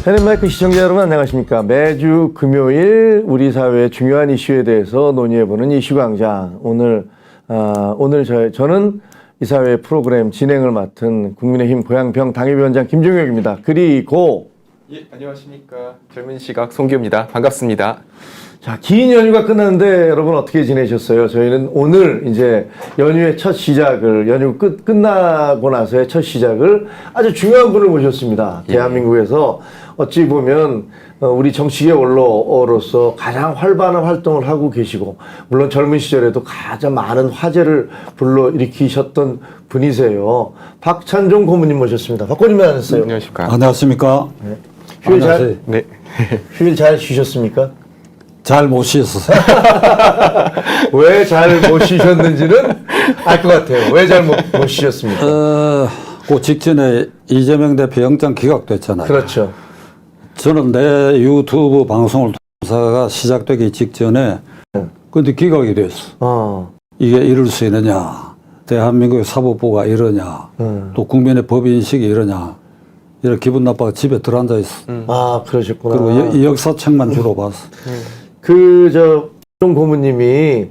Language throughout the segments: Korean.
펜앤마이크 시청자 여러분 안녕하십니까. 매주 금요일 우리 사회의 중요한 이슈에 대해서 논의해보는 이슈광장. 저는 이 사회 프로그램 진행을 맡은 국민의힘 고양병 당협위원장 김종혁입니다. 그리고 예, 안녕하십니까. 젊은 시각 송기호입니다. 반갑습니다. 자, 긴 연휴가 끝났는데 여러분 어떻게 지내셨어요? 저희는 오늘 이제 연휴의 첫 시작을, 연휴 끝나고 나서의 첫 시작을 아주 중요한 분을 모셨습니다. 예. 대한민국에서 어찌 보면 우리 정치계 원로로서 가장 활발한 활동을 하고 계시고, 물론 젊은 시절에도 가장 많은 화제를 불러일으키셨던 분이세요. 박찬종 고문님 모셨습니다. 박 고문님 안녕하세요. 안녕하십니까. 안녕하십니까. 네. 네. 휴일 잘 쉬셨습니까? 잘 못 쉬었어요. 왜 잘 못 쉬셨는지는 알 것 같아요. 왜 잘 못 쉬셨습니까? 그 직전에 이재명 대표 영장 기각됐잖아요. 그렇죠. 저는 내 유튜브 방송을 통해서가 시작되기 직전에 근데 기각이 됐어. 이게 이럴 수 있느냐. 대한민국의 사법부가 이러냐. 또 국민의 법인식이 이러냐. 이렇게 기분 나빠서 집에 들어앉아 있어. 아, 그러셨구나. 그리고 역사책만 주로 봤어. 정 고모님이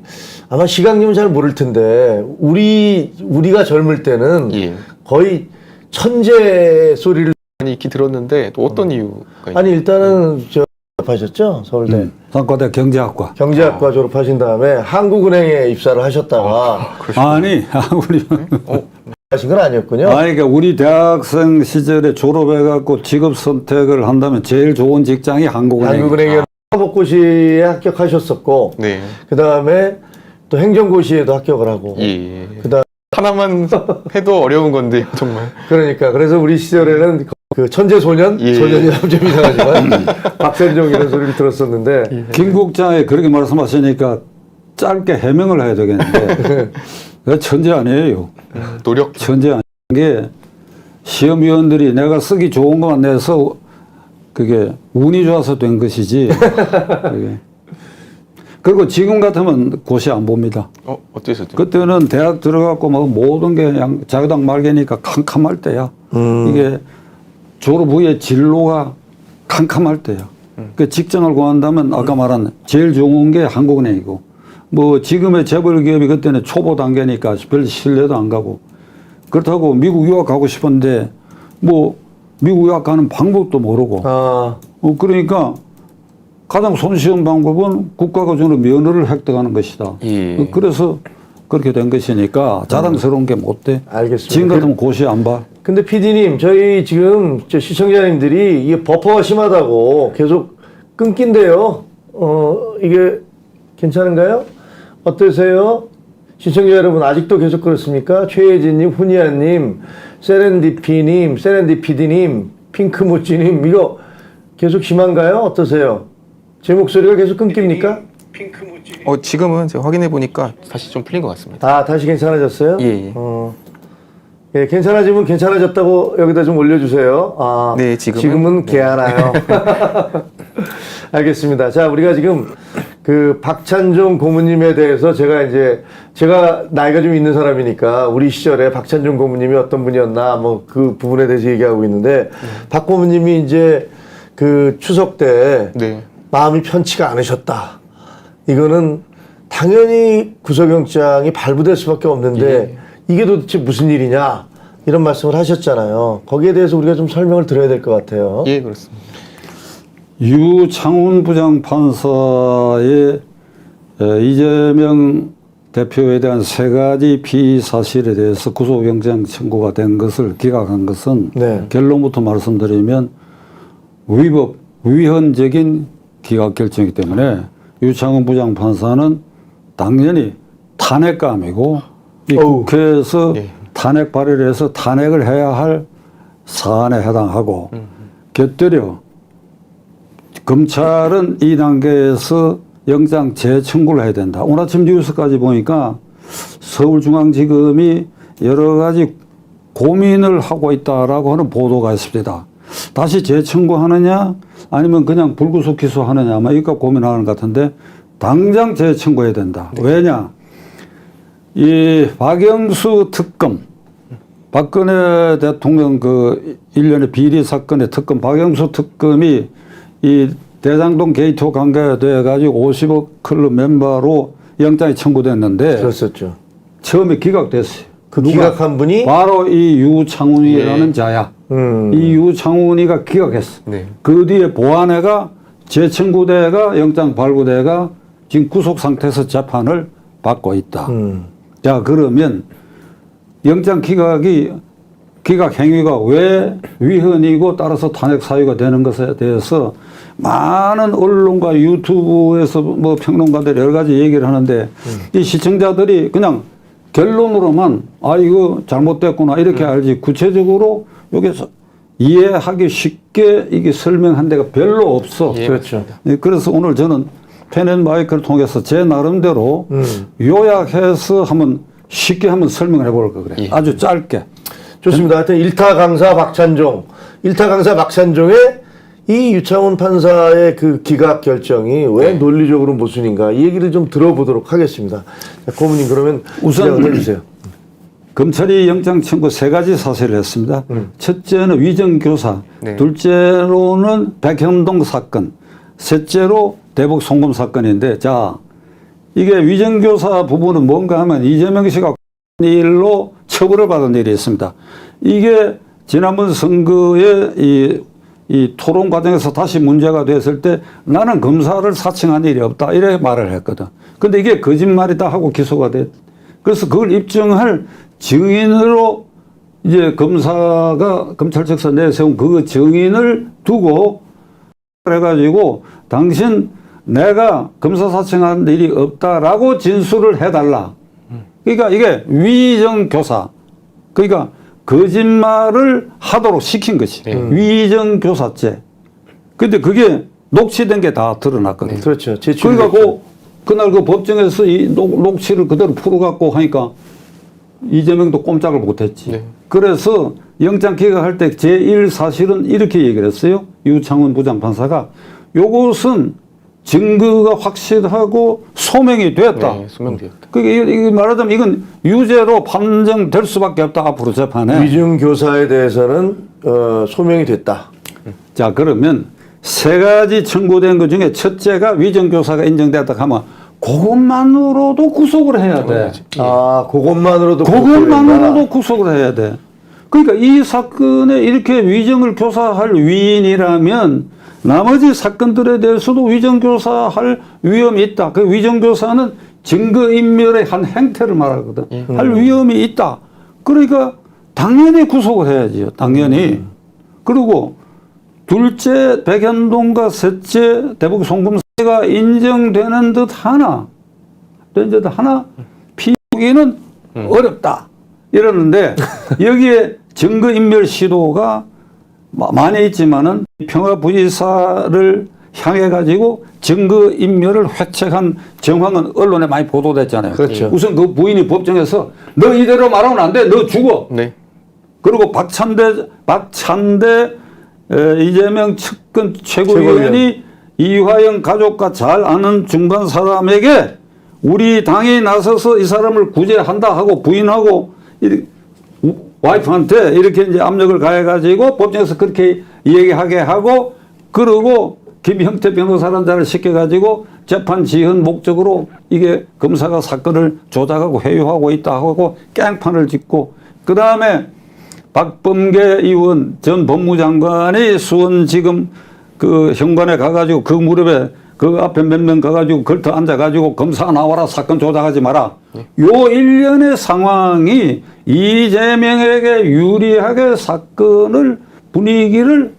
아마 시각님은 잘 모를 텐데, 우리가 젊을 때는 예. 거의 천재 소리를. 많이 익히 들었는데 또 어떤 이유가 있나요? 아니, 일단은 졸업하셨죠? 서울대. 상과대 경제학과. 경제학과 졸업하신 다음에 한국은행에 입사를 하셨다가. 아니, 우리. 하신 건 아니었군요. 아니, 그러니까 우리 대학생 시절에 졸업해갖고 직업 선택을 한다면 제일 좋은 직장이 한국은행. 한국은행에 사법고시에 합격하셨었고, 네. 그 다음에 또 행정고시에도 합격을 하고, 예. 그다음 하나만 해도 어려운 건데 정말. 그러니까 그래서 우리 시절에는 그 천재 소년, 예. 소년이라면 좀 이상하지만 박선종 이런 소리를 들었었는데, 김 국장이 그렇게 말씀하시니까 짧게 해명을 해야 되겠는데 왜 천재 아니에요. 노력. 천재 아닌 게 시험위원들이 내가 쓰기 좋은 것만 내서 그게 운이 좋아서 된 것이지. 그게. 그리고 지금 같으면 고시 안 봅니다. 어땠었죠? 그때는 대학 들어갔고 막 모든 게 그냥 자유당 말개니까 캄캄할 때야. 이게 졸업 후에 진로가 캄캄할 때야. 그 직장을 구한다면 아까 말한 제일 좋은 게 한국은행이고, 뭐 지금의 재벌 기업이 그때는 초보 단계니까 별 신뢰도 안 가고, 그렇다고 미국 유학 가고 싶은데 뭐 미국 유학 가는 방법도 모르고. 그러니까 가장 손쉬운 방법은 국가가 주는 면허를 획득하는 것이다. 예. 그래서 그렇게 된 것이니까 자랑스러운 게 못 돼. 알겠습니다. 지금 같으면 고시 안 봐. 근데 PD님, 저희 지금 시청자님들이 이게 버퍼가 심하다고 계속 끊긴대요. 이게 괜찮은가요? 어떠세요? 시청자 여러분, 아직도 계속 그렇습니까? 최혜진님, 훈이야님, 세렌디피디님, 핑크모찌님, 이거 계속 심한가요? 어떠세요? 제 목소리가 계속 끊깁니까? 지금은 제가 확인해 보니까 다시 좀 풀린 것 같습니다. 다시 괜찮아졌어요? 예. 예, 괜찮아지면 괜찮아졌다고 여기다 좀 올려주세요. 네, 지금은 개하나요. 알겠습니다. 자, 우리가 지금 그 박찬종 고문님에 대해서 제가 나이가 좀 있는 사람이니까 우리 시절에 박찬종 고문님이 어떤 분이었나 뭐 그 부분에 대해서 얘기하고 있는데, 박 고문님이 이제 그 추석 때 네. 마음이 편치가 않으셨다. 이거는 당연히 구속영장이 발부될 수밖에 없는데 이게 도대체 무슨 일이냐 이런 말씀을 하셨잖아요. 거기에 대해서 우리가 좀 설명을 드려야 될 것 같아요. 예, 그렇습니다. 유창훈 부장판사의 이재명 대표에 대한 3가지 피의 사실에 대해서 구속영장 청구가 된 것을 기각한 것은 결론부터 말씀드리면 위헌적인 기각 결정이기 때문에 유창훈 부장판사는 당연히 탄핵감이고 이 국회에서 탄핵 발의를 해서 탄핵을 해야 할 사안에 해당하고, 곁들여 검찰은 이 단계에서 영장 재청구를 해야 된다. 오늘 아침 뉴스까지 보니까 서울중앙지검이 여러 가지 고민을 하고 있다라고 하는 보도가 있습니다. 다시 재청구하느냐 아니면 그냥 불구속 기소하느냐 아마 이거 고민하는 것 같은데, 당장 재청구해야 된다. 왜냐? 이 박영수 특검 박근혜 대통령 그 일련의 비리 사건의 특검 박영수 특검이 이 대장동 게이트 관계돼 가지고 50억 클럽 멤버로 영장이 청구됐는데 그랬었죠. 처음에 기각됐어요. 그 기각한 분이 바로 이 유창훈이라는 네. 자야. 이 유창훈이가 기각했어. 네. 그 뒤에 보안회가 재청구대가 영장 발부대가 지금 구속 상태에서 재판을 받고 있다. 자, 그러면 영장 기각 행위가 왜 위헌이고 따라서 탄핵 사유가 되는 것에 대해서 많은 언론과 유튜브에서 뭐 평론가들이 여러 가지 얘기를 하는데 이 시청자들이 그냥 결론으로만 아 이거 잘못됐구나 이렇게 알지 구체적으로 여기서 이해하기 쉽게 이게 설명한 데가 별로 없어. 예, 그렇죠. 예, 그래서 오늘 저는 펜앤마이크를 통해서 제 나름대로 요약해서 쉽게 한번 설명을 해볼까 그래. 예. 아주 짧게. 좋습니다. 하여튼 일타 강사 박찬종의 이 유창훈 판사의 그 기각 결정이 왜 논리적으로 모순인가 이 얘기를 좀 들어보도록 하겠습니다. 자, 고문님 그러면 우선 시작을 해주세요. 검찰이 영장 청구 3가지 사실을 했습니다. 첫째는 위정교사, 네. 둘째로는 백현동 사건, 셋째로 대북 송금 사건인데 자 이게 위정교사 부분은 뭔가 하면 이재명 씨가 일로 처벌을 받은 일이 있습니다. 이게 지난번 선거에 이 토론 과정에서 다시 문제가 됐을 때 나는 검사를 사칭한 일이 없다 이렇게 말을 했거든. 근데 이게 거짓말이다 하고 기소가 됐. 그래서 그걸 입증할 증인으로 이제 검사가 검찰 측에서 내세운 그 증인을 두고 그래가지고 당신 내가 검사 사칭한 일이 없다라고 진술을 해달라. 그러니까 이게 위정교사. 그러니까 거짓말을 하도록 시킨 것이. 위정교사죄. 근데 그게 녹취된 게 다 드러났거든요. 그렇죠. 제출. 그러니까 그날 그 법정에서 이 녹취를 그대로 풀어갖고 하니까 이재명도 꼼짝을 못했지. 네. 그래서 영장 기각할 때 제1사실은 이렇게 얘기를 했어요. 유창훈 부장판사가 요것은 증거가 확실하고 소명이 됐다. 네, 소명되었다. 그게 이게 말하자면 이건 유죄로 판정될 수밖에 없다. 앞으로 재판에. 위중 교사에 대해서는 소명이 됐다. 자 그러면 3가지 청구된 것 중에 첫째가 위정교사가 인정됐다 하면 그것만으로도 구속을 해야 돼. 아, 그것만으로도 그것만으로도 구속을 해야 돼. 그러니까 이 사건에 이렇게 위정을 교사할 위인이라면 나머지 사건들에 대해서도 위정교사할 위험이 있다. 그 위정교사는 증거인멸의 한 행태를 말하거든. 할 위험이 있다. 그러니까 당연히 구속을 해야지요. 당연히. 그리고 둘째 백현동과 셋째 대북 송금세가 인정되는 듯 하나 피고기는 어렵다 이러는데 여기에 증거인멸 시도가 많이 있지만은 평화부지사를 향해 가지고 증거인멸을 회책한 정황은 언론에 많이 보도됐잖아요. 그렇죠. 우선 그 부인이 법정에서 너 이대로 말하면 안 돼. 너 죽어. 네. 그리고 박찬대 이재명 측근 최고위원이 이화영 가족과 잘 아는 중간 사람에게 우리 당이 나서서 이 사람을 구제한다 하고 부인하고 와이프한테 이렇게 이제 압력을 가해가지고 법정에서 그렇게 얘기하게 하고 그러고 김형태 변호사라는 자를 시켜가지고 재판 지연 목적으로 이게 검사가 사건을 조작하고 회유하고 있다 하고 깽판을 짓고 그 다음에 박범계 의원 전 법무장관이 수원지검 그 현관에 가가지고 그 무렵에 그 앞에 몇 명 가가지고 걸터 앉아가지고 검사 나와라 사건 조작하지 마라. 요 일련의 상황이 이재명에게 유리하게 사건을 분위기를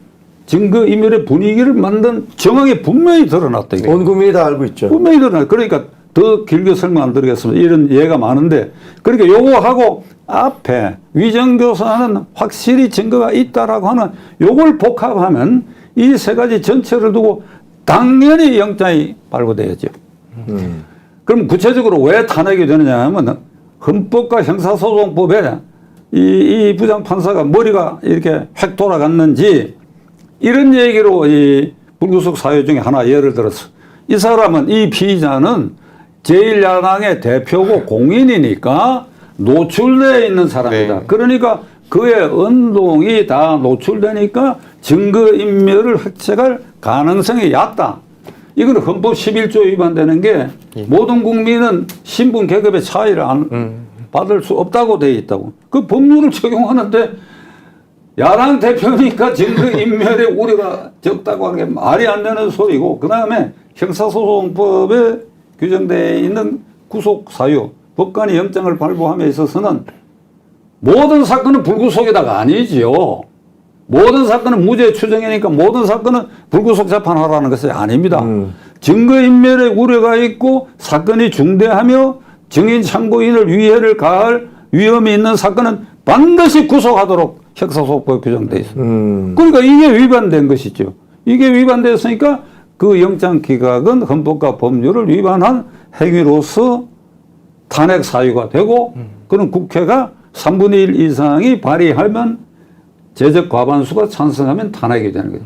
증거인멸의 분위기를 만든 정황이 분명히 드러났다. 이거. 온 국민이 다 알고 있죠. 분명히 드러났다. 그러니까 더 길게 설명 안 드리겠습니다. 이런 예가 많은데 그러니까 요거하고 앞에 위정교사는 확실히 증거가 있다라고 하는 요걸 복합하면 이 3가지 전체를 두고 당연히 영장이 발부돼야죠. 그럼 구체적으로 왜 탄핵이 되느냐 하면 헌법과 형사소송법에 이 부장판사가 머리가 이렇게 획 돌아갔는지 이런 얘기로 이 불구속 사유 중에 하나 예를 들어서 이 사람은 이 피의자는 제1야당의 대표고 공인이니까 노출되어 있는 사람이다. 네. 그러니까 그의 언동이 다 노출되니까 증거인멸을 획책할 가능성이 얕다. 이거는 헌법 11조 위반되는 게 모든 국민은 신분 계급의 차이를 받을 수 없다고 되어 있다고. 그 법률을 적용하는데 야당 대표니까 증거인멸의 우려가 적다고 하는 게 말이 안 되는 소리고, 그 다음에 형사소송법에 규정되어 있는 구속 사유, 법관이 영장을 발부함에 있어서는 모든 사건은 불구속에다가 아니지요. 모든 사건은 무죄 추정이니까 모든 사건은 불구속 재판하라는 것이 아닙니다. 증거인멸의 우려가 있고 사건이 중대하며 증인 참고인을 위해를 가할 위험이 있는 사건은 반드시 구속하도록 형사소송법에 규정되어 있습니다. 그러니까 이게 위반된 것이죠. 이게 위반됐으니까 그 영장 기각은 헌법과 법률을 위반한 행위로서 탄핵 사유가 되고, 그런 국회가 3분의 1 이상이 발의하면 제적 과반수가 찬성하면 탄핵이 되는 거예요.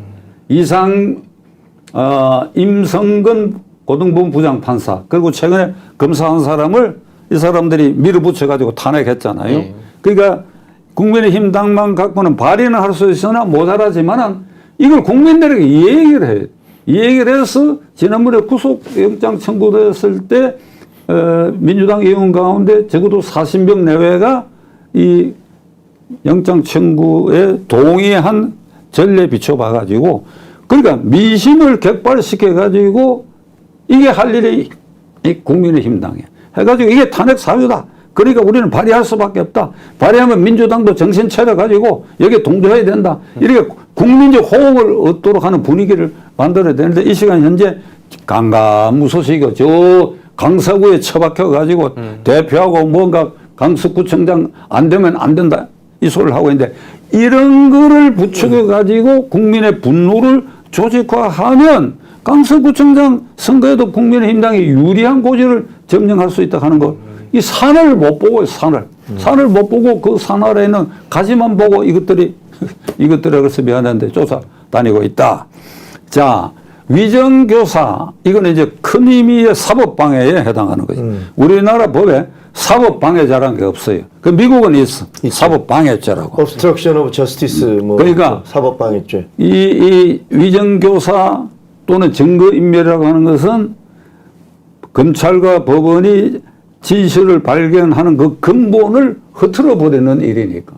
임성근 고등법원 부장판사, 그리고 최근에 검사한 사람을 이 사람들이 밀어붙여가지고 탄핵했잖아요. 그러니까 국민의힘 당만 갖고는 발의는 할 수 있으나 모자라지만은 이걸 국민들에게 이 얘기를 해요. 이 얘기를 해서 지난번에 구속영장 청구됐을 때 민주당 의원 가운데 적어도 40명 내외가 이 영장 청구에 동의한 전례 비춰봐가지고, 그러니까 민심을 격발시켜가지고 이게 할 일이 이 국민의힘 당에 해가지고 이게 탄핵 사유다. 그러니까 우리는 발의할 수밖에 없다. 발의하면 민주당도 정신 차려가지고 여기에 동조해야 된다. 이렇게 국민적 호응을 얻도록 하는 분위기를 만들어야 되는데, 이 시간 현재 강간무소식이고 저 강서구에 처박혀가지고 대표하고 뭔가 강서구청장 안 되면 안 된다 이 소리를 하고 있는데, 이런 거를 부추겨가지고 국민의 분노를 조직화하면 강서구청장 선거에도 국민의힘당이 유리한 고지를 점령할 수 있다 하는 거. 이 산을 못 보고 산을 못 보고 그 산 아래에 있는 가지만 보고 이것들이 그래서 미안한데 쫓아 다니고 있다. 자, 위정교사, 이거는 이제 큰 의미의 사법방해에 해당하는 거죠. 우리나라 법에 사법방해자라는 게 없어요. 그 미국은 있어. 사법방해죄라고. obstruction of justice, 뭐 그러니까 사법방해죄. 이 위정교사 또는 증거인멸이라고 하는 것은 검찰과 법원이 진실을 발견하는 그 근본을 흐트러 버리는 일이니까.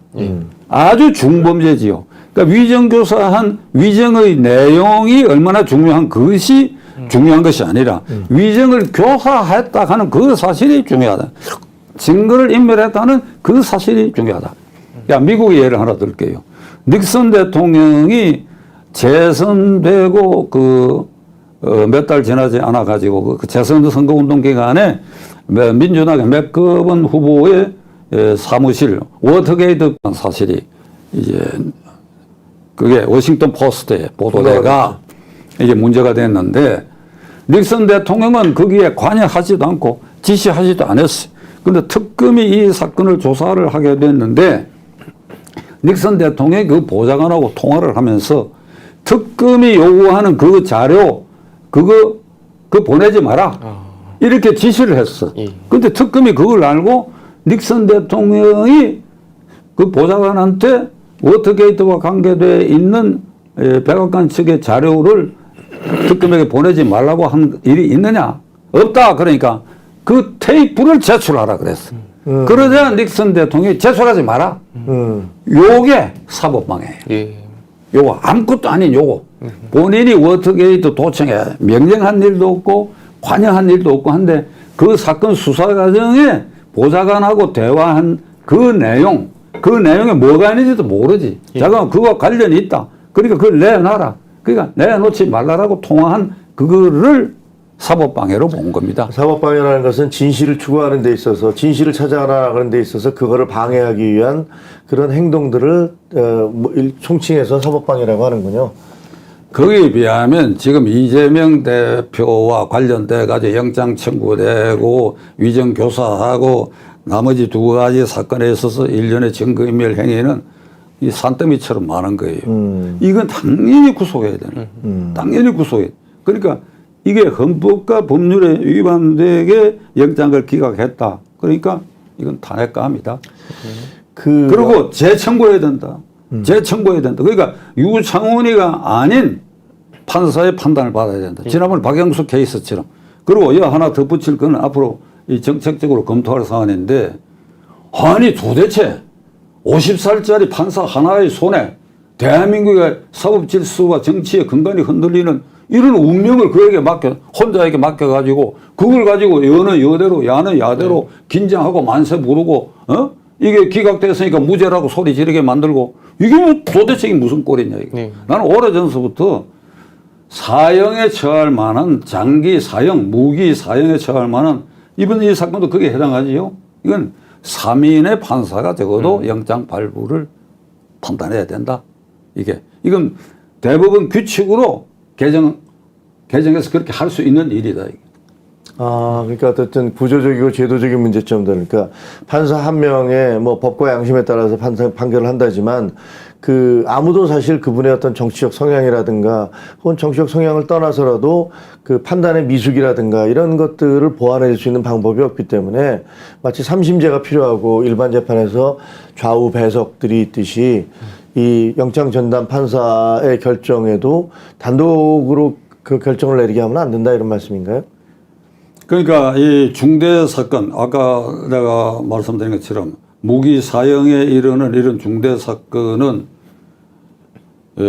아주 중범죄지요. 그러니까 위정교사한 위정의 내용이 얼마나 중요한 것이 중요한 것이 아니라 위정을 교사했다 하는 그 사실이 중요하다. 증거를 인멸했다는 그 사실이 중요하다. 야, 미국의 예를 하나 들게요. 닉슨 대통령이 재선되고 몇 달 지나지 않아 가지고 그 재선 선거운동 기간에 민주당의 맥거번 후보의 사무실 워터게이트 사실이 이제 그게 워싱턴 포스트에 보도돼가 이게 문제가 됐는데, 닉슨 대통령은 거기에 관여하지도 않고 지시하지도 않았어요. 그런데 특검이 이 사건을 조사를 하게 됐는데, 닉슨 대통령이 그 보좌관하고 통화를 하면서 특검이 요구하는 그 자료 그거 보내지 마라 이렇게 지시를 했어. 근데 특검이 그걸 알고 닉슨 대통령이 그 보좌관한테 워터게이트와 관계되어 있는 백악관 측의 자료를 특검에게 보내지 말라고 한 일이 있느냐? 없다. 그러니까 그 테이프를 제출하라 그랬어. 그러자 닉슨 대통령이 제출하지 마라. 요게 사법방해예요. 요거 아무것도 아닌 요거. 본인이 워터게이트 도청에 명령한 일도 없고 관여한 일도 없고 한데, 그 사건 수사 과정에 보좌관하고 대화한 그 내용에 뭐가 있는지도 모르지. 잠깐만, 그거와 관련이 있다. 그러니까 그걸 내놔라. 그러니까 내놓지 말라라고 통화한 그거를 사법방해로 본 겁니다. 사법방해라는 것은 진실을 추구하는 데 있어서, 진실을 찾아나가는 데 있어서 그거를 방해하기 위한 그런 행동들을 총칭해서 사법방해라고 하는군요. 거기에 비하면 지금 이재명 대표와 관련돼 가지고 영장 청구되고 위정교사하고 나머지 두 가지 사건에 있어서 일련의 증거인멸 행위는 이 산더미처럼 많은 거예요. 이건 당연히 구속해야 되는. 당연히 구속해. 그러니까 이게 헌법과 법률에 위반되게 영장을 기각했다. 그러니까 이건 탄핵가합니다. 그리고 재청구해야 된다. 재청구해야 된다. 그러니까 유창훈이가 아닌 판사의 판단을 받아야 된다. 지난번 박영수 케이스처럼. 그리고 여 하나 덧붙일 건 앞으로 이 정책적으로 검토할 사안인데, 아니 도대체 50살짜리 판사 하나의 손에 대한민국의 사법 질서와 정치의 근간이 흔들리는 이런 운명을 그에게 혼자에게 맡겨가지고 그걸 가지고 여는 여대로 야는 야대로 긴장하고 만세 부르고 이게 기각됐으니까 무죄라고 소리 지르게 만들고 이게 뭐 도대체 이게 무슨 꼴이냐 이거. 네. 나는 오래전서부터 사형에 처할 만한 장기 사형, 무기 사형에 처할 만한 이번 이 사건도 그게 해당하지요. 이건 3인의 판사가 적어도 영장 발부를 판단해야 된다. 이건 대법원 규칙으로 개정해서 그렇게 할 수 있는 일이다. 이게. 그러니까 어쨌든 구조적이고 제도적인 문제점들, 그러니까 판사 한 명의 뭐 법과 양심에 따라서 판결을 한다지만 아무도 사실 그분의 어떤 정치적 성향이라든가 혹은 정치적 성향을 떠나서라도 그 판단의 미숙이라든가 이런 것들을 보완해 줄 수 있는 방법이 없기 때문에 마치 삼심제가 필요하고 일반 재판에서 좌우 배석들이 있듯이 이 영장 전담 판사의 결정에도 단독으로 그 결정을 내리게 하면 안 된다 이런 말씀인가요? 그러니까 이 중대 사건, 아까 내가 말씀드린 것처럼 무기 사형에 이르는 이런 중대 사건은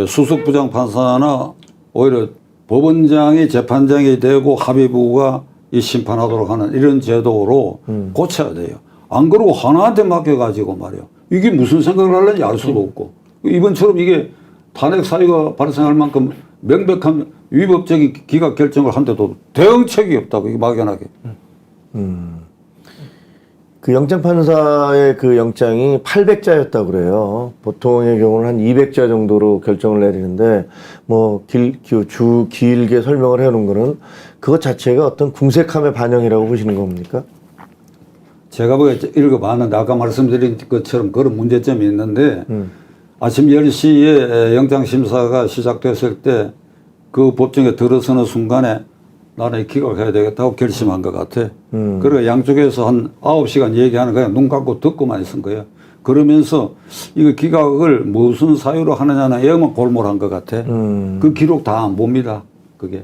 수석 부장 판사나 오히려 법원장이 재판장이 되고 합의부가 이 심판하도록 하는 이런 제도로 고쳐야 돼요. 안 그러고 하나한테 맡겨가지고 말이야. 이게 무슨 생각을 하려는지 알 수도 없고. 이번처럼 이게 탄핵 사유가 발생할 만큼 명백한 위법적인 기각 결정을 한데도 대응책이 없다고, 이게 막연하게. 그 영장판사의 그 영장이 800자였다고 그래요. 보통의 경우는 한 200자 정도로 결정을 내리는데, 뭐, 길게 설명을 해놓은 거는 그것 자체가 어떤 궁색함의 반영이라고 보시는 겁니까? 제가 읽어봤는데, 아까 말씀드린 것처럼 그런 문제점이 있는데, 아침 10시에 영장심사가 시작됐을 때 그 법정에 들어서는 순간에 나는 기각해야 되겠다고 결심한 것 같아. 그리고 양쪽에서 한 9시간 얘기하는 거야. 눈 감고 듣고만 있은 거야. 그러면서 이거 기각을 무슨 사유로 하느냐는 얘만 골몰한 것 같아. 그 기록 다 안 봅니다. 그게.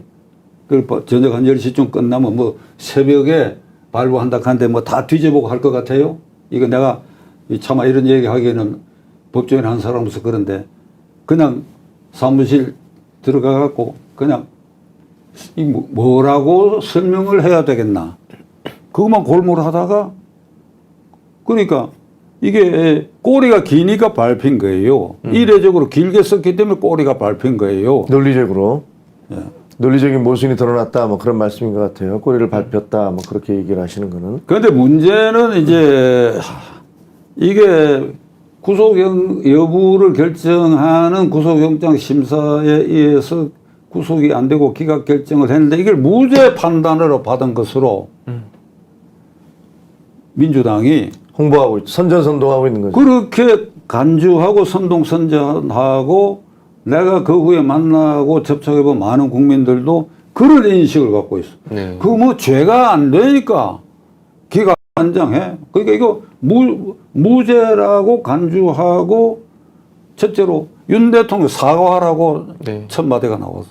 저녁 한 10시쯤 끝나면 뭐 새벽에 발부한다 하는데 뭐 다 뒤져보고 할 것 같아요. 이거 내가 차마 이런 얘기 하기에는 법조인 한 사람으로서 그런데 그냥 사무실 들어가갖고 그냥 뭐라고 설명을 해야 되겠나. 그것만 골몰하다가 그러니까 이게 꼬리가 기니까 밟힌 거예요. 이례적으로 길게 썼기 때문에 꼬리가 밟힌 거예요. 논리적으로. 예. 논리적인 모순이 드러났다 뭐 그런 말씀인 것 같아요. 꼬리를 밟혔다 뭐 그렇게 얘기를 하시는 거는. 그런데 문제는 이제 이게 구속 여부를 결정하는 구속영장 심사에 의해서 구속이 안 되고 기각 결정을 했는데 이걸 무죄 판단으로 받은 것으로 민주당이 홍보하고 있죠. 선전선동하고 있는 거죠. 그렇게 간주하고 선동선전하고 내가 그 후에 만나고 접촉해본 많은 국민들도 그런 인식을 갖고 있어. 네. 그 뭐 죄가 안 되니까 기각 한장해. 그러니까 이거 무죄라고 간주하고 첫째로 윤 대통령 사과하라고 네. 첫 마디가 나왔어.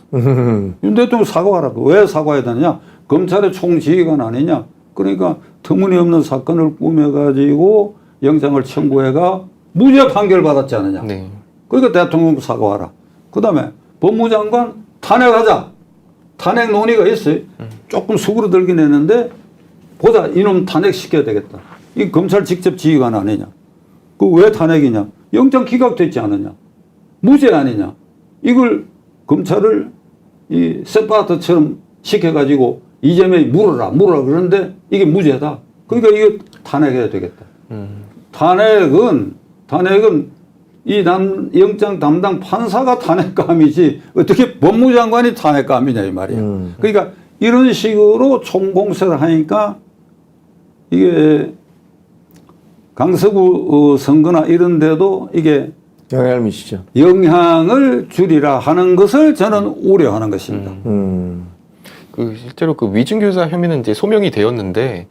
윤 대통령 사과하라고. 왜 사과해야 되느냐? 검찰의 총지휘관 아니냐? 그러니까 터무니없는 사건을 꾸며가지고 영장을 청구해가 무죄 판결 받았지 않느냐? 네. 그러니까 대통령 사과하라. 그 다음에 법무장관 탄핵하자. 탄핵 논의가 있어요. 조금 수그러들긴 했는데 보자. 이놈 탄핵시켜야 되겠다. 이 검찰 직접 지휘관 아니냐. 그 왜 탄핵이냐. 영장 기각됐지 않느냐. 무죄 아니냐. 이걸 검찰을 이 세파트처럼 시켜가지고 이재명이 물어라 그러는데 이게 무죄다. 그러니까 이거 탄핵해야 되겠다. 탄핵은 이 영장 담당 판사가 탄핵감이지 어떻게 법무장관이 탄핵감이냐 이 말이야. 그러니까 이런 식으로 총공세를 하니까 이게 강서구 선거나 이런 데도 이게 영향을 미치죠. 영향을 줄이라 하는 것을 저는 우려하는 것입니다. 실제로 그 위증교사 혐의는 이제 소명이 되었는데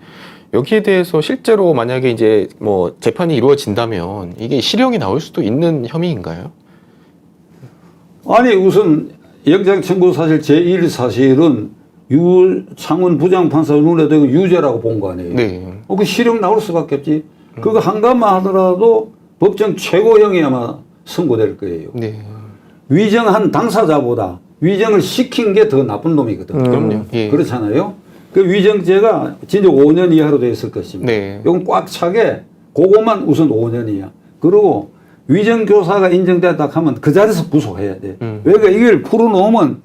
여기에 대해서 실제로 만약에 이제 뭐 재판이 이루어진다면 이게 실형이 나올 수도 있는 혐의인가요? 아니 우선 영장 청구 사실 제1 사실은 유창훈 부장판사 눈에도 이거 유죄라고 본 거 아니에요. 네. 그 실형 나올 수밖에 없지. 그거 한 가만 하더라도 법정 최고형이 아마 선고될 거예요. 네. 위정한 당사자보다 위정을 시킨 게 더 나쁜 놈이거든. 그럼요. 예. 그렇잖아요. 그 위정죄가 진짜 5년 이하로 돼 있을 것입니다. 네. 이건 꽉 차게 그것만 우선 5년이야. 그리고 위정교사가 인정됐다 하면 그 자리에서 구속해야 돼. 왜냐면 이걸 풀어놓으면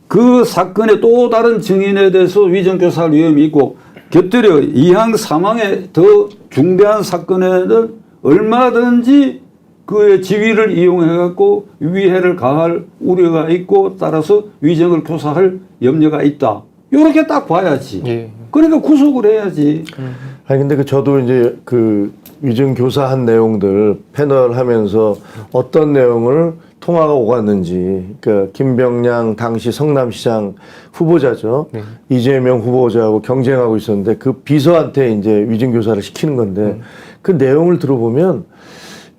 그 사건의 또 다른 증인에 대해서 위정교사할 위험이 있고 곁들여 이항 사망의 더 중대한 사건에는 얼마든지 그의 지위를 이용해갖고 위해를 가할 우려가 있고 따라서 위정을 교사할 염려가 있다. 이렇게 딱 봐야지. 예. 그러니까 구속을 해야지. 아니 근데 저도 이제 그 위증 교사한 내용들 패널 하면서 어떤 내용을 통화가 오갔는지, 그러니까 김병량 당시 성남시장 후보자죠. 네. 이재명 후보자하고 경쟁하고 있었는데 그 비서한테 이제 위증 교사를 시키는 건데 그 내용을 들어보면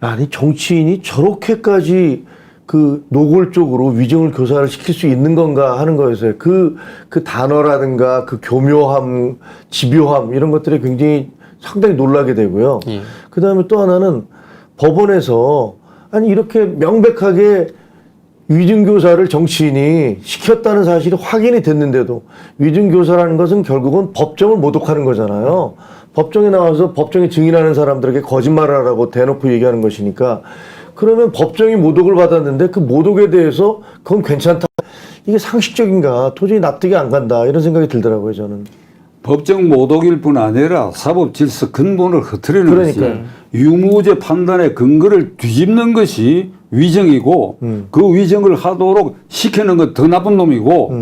아니 정치인이 저렇게까지 그 노골적으로 위증을 교사를 시킬 수 있는 건가 하는 거였어요. 그 단어라든가 그 교묘함, 집요함 이런 것들이 굉장히 상당히 놀라게 되고요. 예. 그 다음에 또 하나는 법원에서 아니 이렇게 명백하게 위증교사를 정치인이 시켰다는 사실이 확인이 됐는데도 위증교사라는 것은 결국은 법정을 모독하는 거잖아요. 법정에 나와서 법정에 증인하는 사람들에게 거짓말을 하라고 대놓고 얘기하는 것이니까 그러면 법정이 모독을 받았는데 그 모독에 대해서 그건 괜찮다. 이게 상식적인가 도저히 납득이 안 간다 이런 생각이 들더라고요 저는. 법정 모독일 뿐 아니라 사법 질서 근본을 흐트리는 그러니까요. 것이 유무죄 판단의 근거를 뒤집는 것이 위정이고 그 위정을 하도록 시키는 건 더 나쁜 놈이고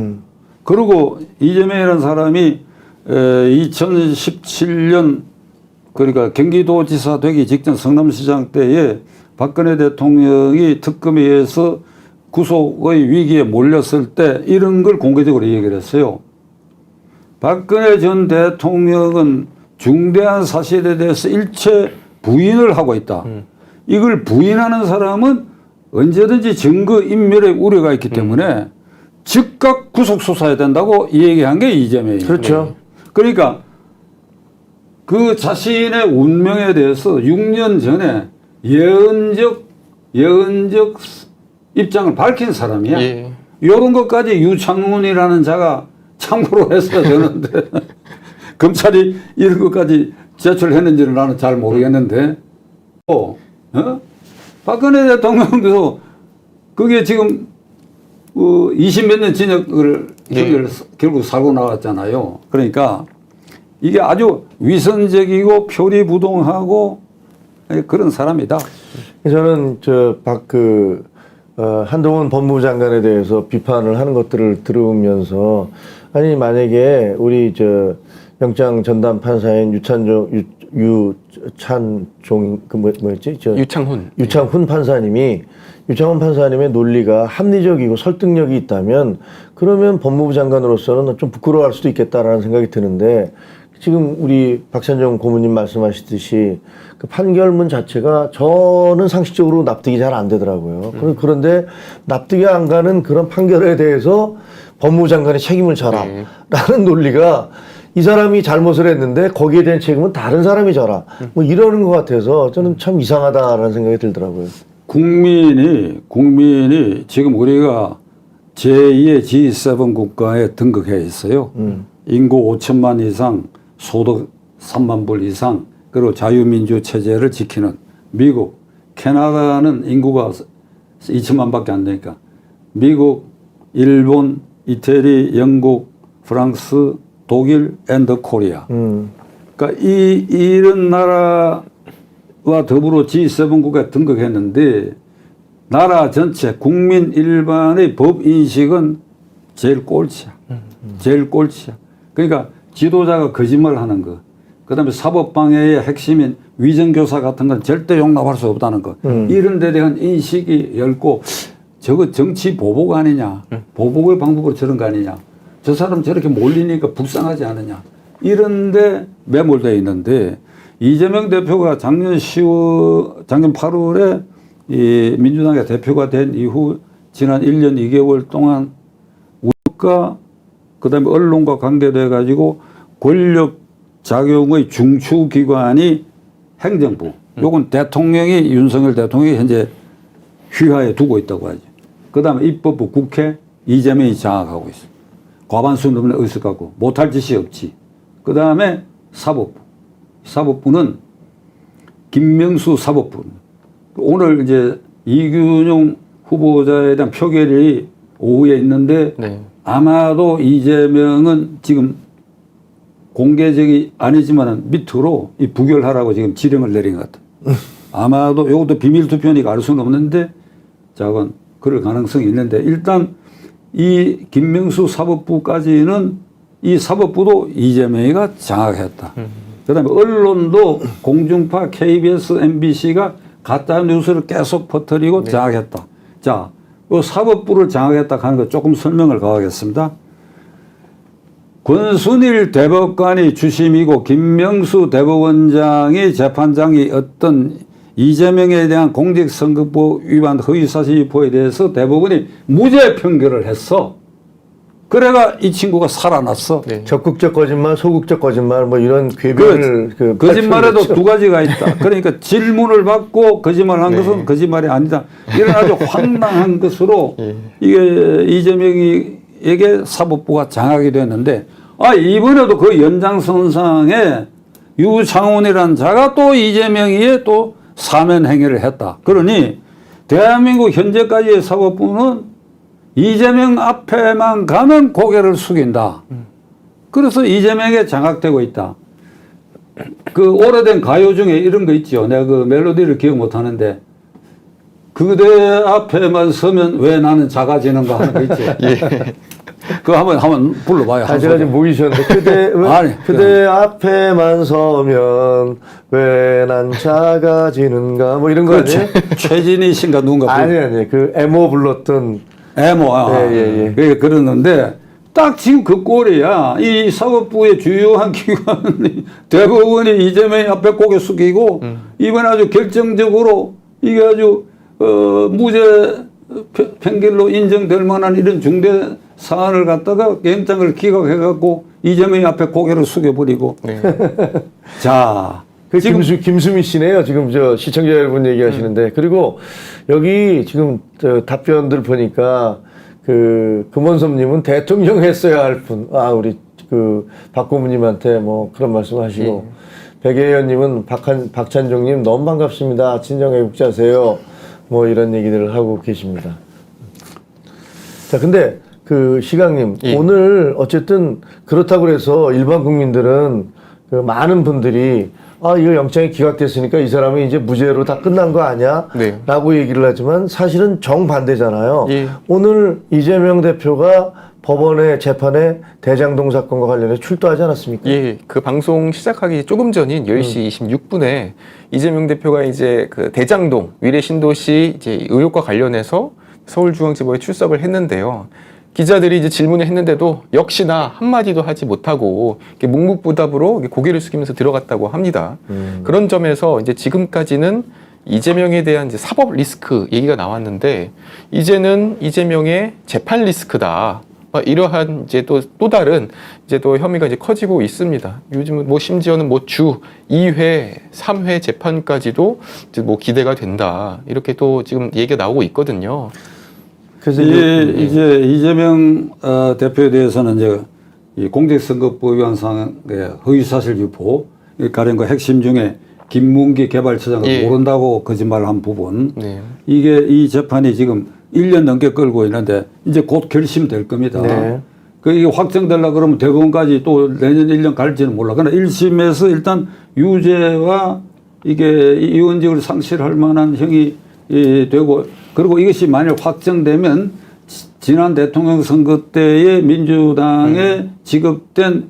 그리고 이재명이라는 사람이 2017년 그러니까 경기도지사 되기 직전 성남시장 때에 박근혜 대통령이 특검에 의해서 구속의 위기에 몰렸을 때 이런 걸 공개적으로 얘기를 했어요. 박근혜 전 대통령은 중대한 사실에 대해서 일체 부인을 하고 있다. 이걸 부인하는 사람은 언제든지 증거 인멸의 우려가 있기 때문에 즉각 구속 수사해야 된다고 얘기한 게 이재명이에요. 그렇죠. 그러니까 그 자신의 운명에 대해서 6년 전에 예언적 입장을 밝힌 사람이야. 예. 이런 것까지 유창훈이라는 자가 참고로 했어야 되는데 검찰이 이런 것까지 제출했는지는 나는 잘 모르겠는데 박근혜 대통령도 그게 지금 20몇 년 징역을 결국 살고 나왔잖아요. 그러니까 이게 아주 위선적이고 표리부동하고 그런 사람이다. 저는 한동훈 법무부 장관에 대해서 비판을 하는 것들을 들으면서 아니 만약에 우리 영장 전담 판사인 유찬종 유창훈 판사님의 논리가 합리적이고 설득력이 있다면 그러면 법무부 장관으로서는 좀 부끄러워할 수도 있겠다라는 생각이 드는데 지금 우리 박찬종 고문님 말씀하시듯이 그 판결문 자체가 저는 상식적으로 납득이 잘 안 되더라고요. 그런데 납득이 안 가는 그런 판결에 대해서 법무부 장관이 책임을 져라 라는 논리가 이 사람이 잘못을 했는데 거기에 대한 책임은 다른 사람이 져라 뭐 이러는 것 같아서 저는 참 이상하다라는 생각이 들더라고요. 국민이 지금 우리가 제2의 G7 국가에 등극해 있어요. 인구 5천만 이상, 소득 3만 불 이상, 그리고 자유민주 체제를 지키는 미국, 캐나다는 인구가 2천만 밖에 안 되니까 미국, 일본, 이태리, 영국, 프랑스, 독일, 앤드 코리아. 그러니까 이런 나라와 더불어 G7 국가에 등극했는데 나라 전체 국민 일반의 법 인식은 제일 꼴찌야. 제일 꼴찌야. 그러니까 지도자가 거짓말하는 거. 그다음에 사법방해의 핵심인 위정교사 같은 건 절대 용납할 수 없다는 거. 이런 데 대한 인식이 넓고 저거 정치 보복 아니냐. 보복의 방법으로 저런 거 아니냐. 저 사람 저렇게 몰리니까 불쌍하지 않느냐. 이런데 매몰되어 있는데 이재명 대표가 작년 8월에 이 민주당의 대표가 된 이후 지난 1년 2개월 동안 우리가 그다음에 언론과 관계돼 가지고 권력 작용의 중추기관이 행정부. 요건 대통령이 윤석열 대통령이 현재 휘하에 두고 있다고 하죠. 그다음에 입법부 국회 이재명이 장악하고 있어. 과반수 넘는 의석 갖고 못할 짓이 없지. 그다음에 사법부. 사법부는 김명수 사법부. 오늘 이제 이균용 후보자에 대한 표결이 오후에 있는데 네. 아마도 이재명은 지금 공개적이 아니지만은 밑으로 이 부결하라고 지금 지령을 내린 것 같아요. 아마도 이것도 비밀 투표니까 알 수는 없는데 자건 그럴 가능성이 있는데 일단 이 김명수 사법부까지는 이 사법부도 이재명이가 장악했다. 그다음에 언론도 공중파 KBS, MBC가 가짜 뉴스를 계속 퍼뜨리고 장악했다. 자, 이 사법부를 장악했다 하는 거 조금 설명을 가하겠습니다. 권순일 대법관이 주심이고 김명수 대법원장이 재판장이 어떤 이재명에 대한 공직선거법 위반 허위사실 유포에 대해서 대법원이 무죄 판결을 했어. 그래가 이 친구가 살아났어. 네. 적극적 거짓말, 소극적 거짓말 뭐 이런 궤변을 거짓말에도 발표했죠. 두 가지가 있다. 그러니까 질문을 받고 거짓말한 네. 것은 거짓말이 아니다. 이런 아주 황당한 것으로 이게 이재명에게 사법부가 장악이 됐는데 이번에도 그 연장선상에 유창훈이라는 자가 또 이재명이에 또 사면 행위를 했다. 그러니 대한민국 현재까지의 사법부는 이재명 앞에만 가면 고개를 숙인다. 그래서 이재명에 장악되고 있다. 그 오래된 가요 중에 이런 거 있죠. 내가 그 멜로디를 기억 못 하는데 그대 앞에만 서면 왜 나는 작아지는가 하는 거 있죠. 그거 한번 불러봐요. 제가 지금 모이셨는데 그대 앞에만 서면 왜 난 작아지는가 뭐 이런 거 아니에요? 최진희 씨인가 누군가 아니 그 에모 불렀던 에모 예. 그러는데 딱 지금 그 꼴이야. 이 사법부의 주요한 기관이 대법원이 이재명 앞에 고개 숙이고 이번에 아주 결정적으로 이게 아주 무죄 판결로 인정될 만한 이런 중대 사안을 갖다가 영장을 기각해갖고 이재명 앞에 고개를 숙여버리고. 네. 자. 그 김수미 씨네요. 지금 저 시청자 여러분 얘기하시는데 그리고 여기 지금 저 답변들 보니까 그 금원섭님은 대통령 했어야 할 분. 우리 그 박 고모님한테 뭐 그런 말씀하시고 백예현님은 박찬종님 너무 반갑습니다. 친정 애국자세요. 뭐 이런 얘기들을 하고 계십니다. 자, 근데 그 시강님 오늘 어쨌든 그렇다고 해서 일반 국민들은 그 많은 분들이 이거 영장이 기각됐으니까 이 사람이 이제 무죄로 다 끝난 거 아니야? 네. 라고 얘기를 하지만 사실은 정반대잖아요. 예. 오늘 이재명 대표가 법원의 재판에 대장동 사건과 관련해 출두하지 않았습니까? 예, 그 방송 시작하기 조금 전인 10시 26분에 이재명 대표가 이제 그 대장동 위례 신도시 이제 의혹과 관련해서 서울중앙지법에 출석을 했는데요. 기자들이 이제 질문을 했는데도 역시나 한마디도 하지 못하고 이렇게 묵묵부답으로 이렇게 고개를 숙이면서 들어갔다고 합니다. 그런 점에서 이제 지금까지는 이재명에 대한 이제 사법 리스크 얘기가 나왔는데 이제는 이재명의 재판 리스크다. 이러한 이제 또 다른 이제 또 혐의가 이제 커지고 있습니다. 요즘은 뭐 심지어는 뭐 주 2회, 3회 재판까지도 이제 뭐 기대가 된다. 이렇게 또 지금 얘기가 나오고 있거든요. 그래서 이제 이재명 대표에 대해서는 이제 이 공직선거법 위반상의 허위사실 유포 가령 그 핵심 중에 김문기 개발처장을 모른다고 거짓말을 한 부분 이게 이 재판이 지금 1년 넘게 끌고 있는데 이제 곧 결심될 겁니다. 이게 확정되려고 그러면 대법원까지 또 내년 1년 갈지는 몰라. 그러나 1심에서 일단 유죄와 이게 의원직을 상실할 만한 형이 되고 그리고 이것이 만약 확정되면 지난 대통령 선거 때에 민주당에 지급된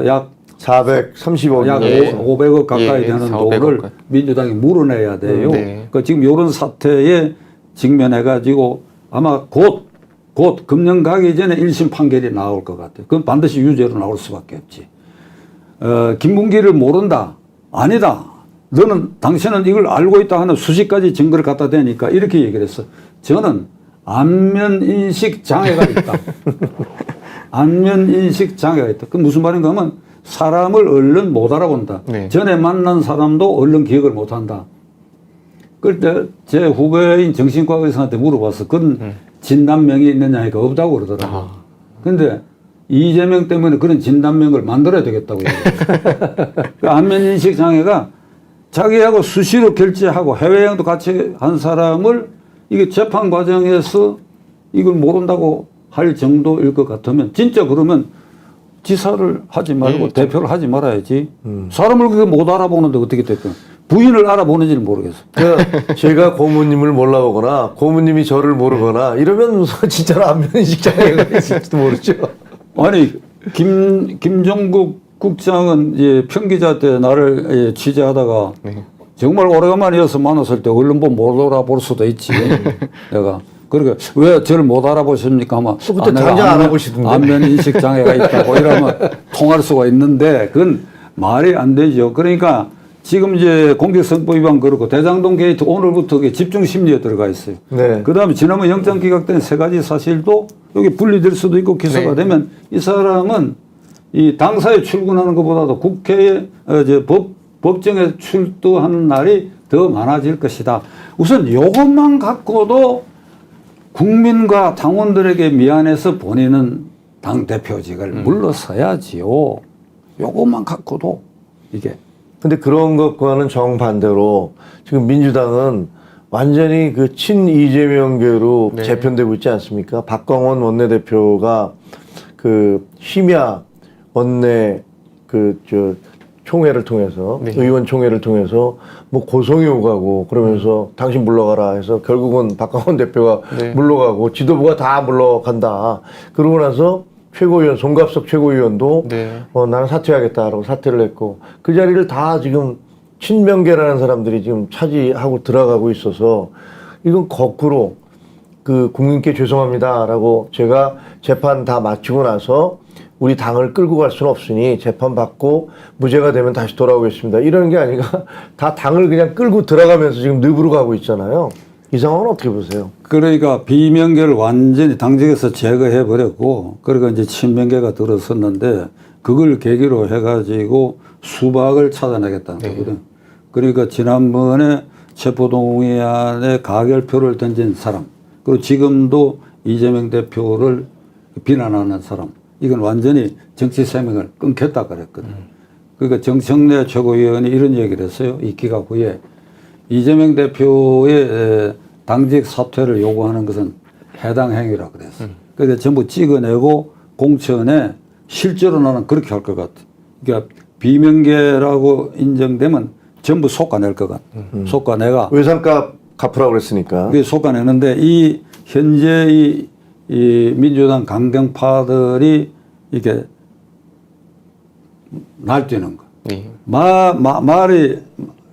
약 430억 약 500억 가까이 되는 돈을 민주당이 물어내야 돼요. 그러니까 지금 이런 사태에 직면해가지고 아마 곧 금년 가기 전에 1심 판결이 나올 것 같아요. 그건 반드시 유죄로 나올 수밖에 없지. 김문기를 모른다. 아니다. 당신은 이걸 알고 있다 하는 수십 가지 증거를 갖다 대니까 이렇게 얘기를 했어. 저는 안면인식 장애가 있다. 안면인식 장애가 있다. 그 무슨 말인가 하면 사람을 얼른 못 알아본다. 네. 전에 만난 사람도 얼른 기억을 못 한다. 그럴 때 제 후배인 정신과 의사한테 물어봤어. 그건 진단명이 있느냐 하니까 없다고 그러더라고요. 근데 이재명 때문에 그런 진단명을 만들어야 되겠다고 얘기했어요. 그 안면인식 장애가 자기하고 수시로 결제하고 해외여행도 같이 한 사람을 이게 재판 과정에서 이걸 모른다고 할 정도일 것 같으면 진짜 그러면 지사를 하지 말고 대표를 하지 말아야지. 사람을 그렇게 못 알아보는데 어떻게 대표? 부인을 알아보는지는 모르겠어. 그러니까 제가 고모님을 몰라보거나 고모님이 저를 모르거나 이러면 진짜로 안면인식 장애가 있을지도 모르죠. 아니 김종국 국장은 이제 평기자 때 나를 취재하다가 정말 오래간만이어서 만났을 때 얼른 못 알아볼 수도 있지. 내가 그러니까 왜 저를 못 알아보십니까? 아마 그때 당장 알아보시던데. 안면인식 장애가 있다고 이러면 통할 수가 있는데 그건 말이 안 되죠. 그러니까 지금 이제 공직선거 위반 그렇고 대장동 게이트 오늘부터 집중 심리에 들어가 있어요. 네. 그다음에 지난번 영장 기각된 3가지 사실도 여기 분리될 수도 있고 기소가 네. 되면 이 사람은 이 당사에 출근하는 것보다도 국회에 법정에 출두하는 날이 더 많아질 것이다. 우선 이것만 갖고도 국민과 당원들에게 미안해서 본인은 당대표직을 물러서야지요. 요것만 갖고도 이게. 근데 그런 것과는 정반대로 지금 민주당은 완전히 그 친 이재명계로 네. 재편되고 있지 않습니까? 박광원 원내대표가 그 심야 원내 총회를 통해서 네. 의원 총회를 통해서 뭐 고성이 오가고 그러면서 당신 물러가라 해서 결국은 박광원 대표가 네. 물러가고 지도부가 다 물러간다. 그러고 나서 최고위원 송갑석 최고위원도 네. 나는 사퇴하겠다라고 사퇴를 했고 그 자리를 다 지금 친명계라는 사람들이 지금 차지하고 들어가고 있어서 이건 거꾸로 그 국민께 죄송합니다라고 제가 재판 다 마치고 나서 우리 당을 끌고 갈 수는 없으니 재판 받고 무죄가 되면 다시 돌아오겠습니다. 이런 게 아니라 다 당을 그냥 끌고 들어가면서 지금 늪으로 가고 있잖아요. 이 상황은 어떻게 보세요? 그러니까 비명계를 완전히 당직에서 제거해 버렸고 그러니까 이제 친명계가 들어섰는데 그걸 계기로 해가지고 수박을 찾아내겠다는 거거든. 그러니까 지난번에 체포동의안에 가결표를 던진 사람 그리고 지금도 이재명 대표를 비난하는 사람 이건 완전히 정치 생명을 끊겠다 그랬거든. 그러니까 정청래 최고위원이 이런 얘기를 했어요. 이 기각 후에 이재명 대표의 당직 사퇴를 요구하는 것은 해당 행위라 그랬어요. 그러니까 전부 찍어내고 공천에 실제로 나는 그렇게 할 것 같아. 그러니까 비명계라고 인정되면 전부 솎아낼 것 같아. 솎아내가 외상값 갚으라고 그랬으니까. 그게 솎아내는데 이 현재 이 민주당 강경파들이 이게 날뛰는 거. 네. 말이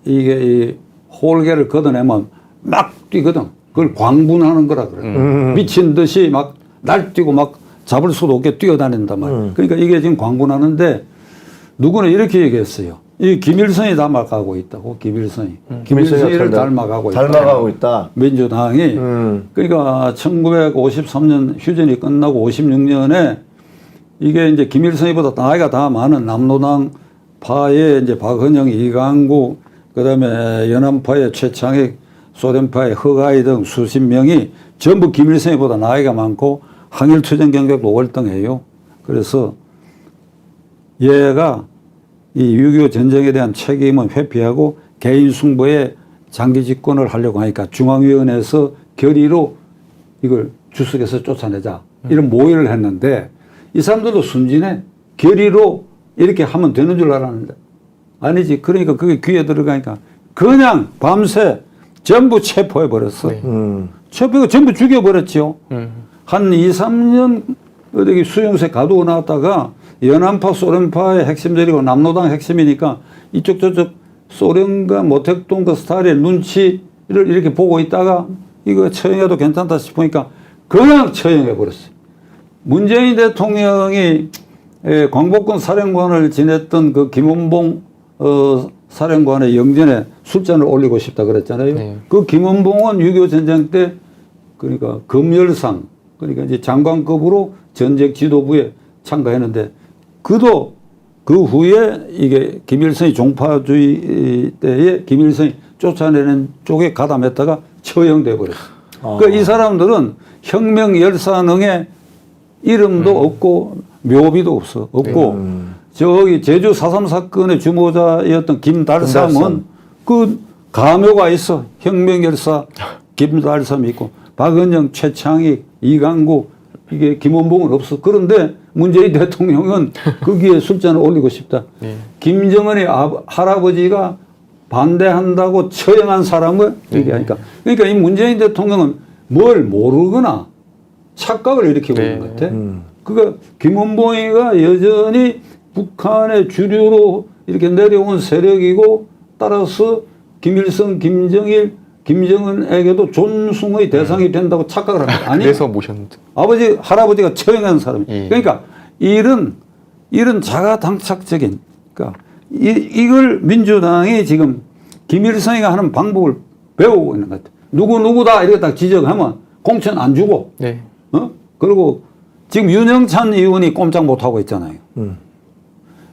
이게 이 홀개를 걷어내면 막 뛰거든. 그걸 광분하는 거라 그래. 미친 듯이 막 날뛰고 막 잡을 수도 없게 뛰어다닌단 말이야. 그러니까 이게 지금 광분하는데 누구는 이렇게 얘기했어요. 이 김일성이 닮아가고 있다고. 김일성이. 김일성이를 닮아가고 있다. 닮아가고 있다. 민주당이. 그러니까 1953년 휴전이 끝나고 56년에 이게 이제 김일성이보다 나이가 다 많은 남로당 파의 이제 박헌영, 이강구, 그 다음에 연안파의 최창익, 소련파의 허가이 등 수십 명이 전부 김일성이보다 나이가 많고 항일투쟁 경력도 월등해요. 그래서 얘가 이 6.25 전쟁에 대한 책임은 회피하고 개인 승부에 장기 집권을 하려고 하니까 중앙위원회에서 결의로 이걸 주석에서 쫓아내자. 이런 모의를 했는데 이 사람들도 순진해. 결의로 이렇게 하면 되는 줄 알았는데 아니지. 그러니까 그게 귀에 들어가니까 그냥 밤새 전부 체포해버렸어. 체포해서 전부 죽여버렸죠. 한 2, 3년 어디 수용소에 가두고 나왔다가 연안파, 소련파의 핵심들이고 남로당 핵심이니까 이쪽 저쪽 소련과 모택동 그 스타일의 눈치를 이렇게 보고 있다가 이거 처형해도 괜찮다 싶으니까 그냥 처형해버렸어요. 문재인 대통령이 광복군 사령관을 지냈던 그 김원봉 사령관의 영전에 술잔을 올리고 싶다 그랬잖아요. 네. 그 김원봉은 6.25 전쟁 때 그러니까 검열상 그러니까 이제 장관급으로 전쟁 지도부에 참가했는데 그도 그 후에 이게 김일성이 종파주의 때에 김일성이 쫓아내는 쪽에 가담했다가 처형돼 버렸어. 그러니까 이 사람들은 혁명 열사능에 이름도 없고 묘비도 없고 저기 제주 4.3 사건의 주모자였던 김달삼은 그 가묘가 있어. 혁명 열사 김달삼이 있고 박은영, 최창익, 이강구 이게 김원봉은 없어. 그런데 문재인 대통령은 거기에 술잔을 올리고 싶다. 김정은의 할아버지가 반대한다고 처형한 사람을 얘기하니까. 그러니까 이 문재인 대통령은 뭘 모르거나 착각을 일으키고 있는 것 같아. 그러니까 김원봉이가 여전히 북한의 주류로 이렇게 내려온 세력이고 따라서 김일성, 김정일, 김정은에게도 존숭의 대상이 된다고 착각을 합니다. 아니, 그래서 모셨는데. 아버지, 할아버지가 처형한 사람이에요. 예. 그러니까 이런 자가당착적인, 그러니까 이걸 민주당이 지금 김일성이가 하는 방법을 배우고 있는 것 같아요. 누구다 이렇게 딱 지적하면 공천 안 주고, 네. 그리고 지금 윤영찬 의원이 꼼짝 못하고 있잖아요.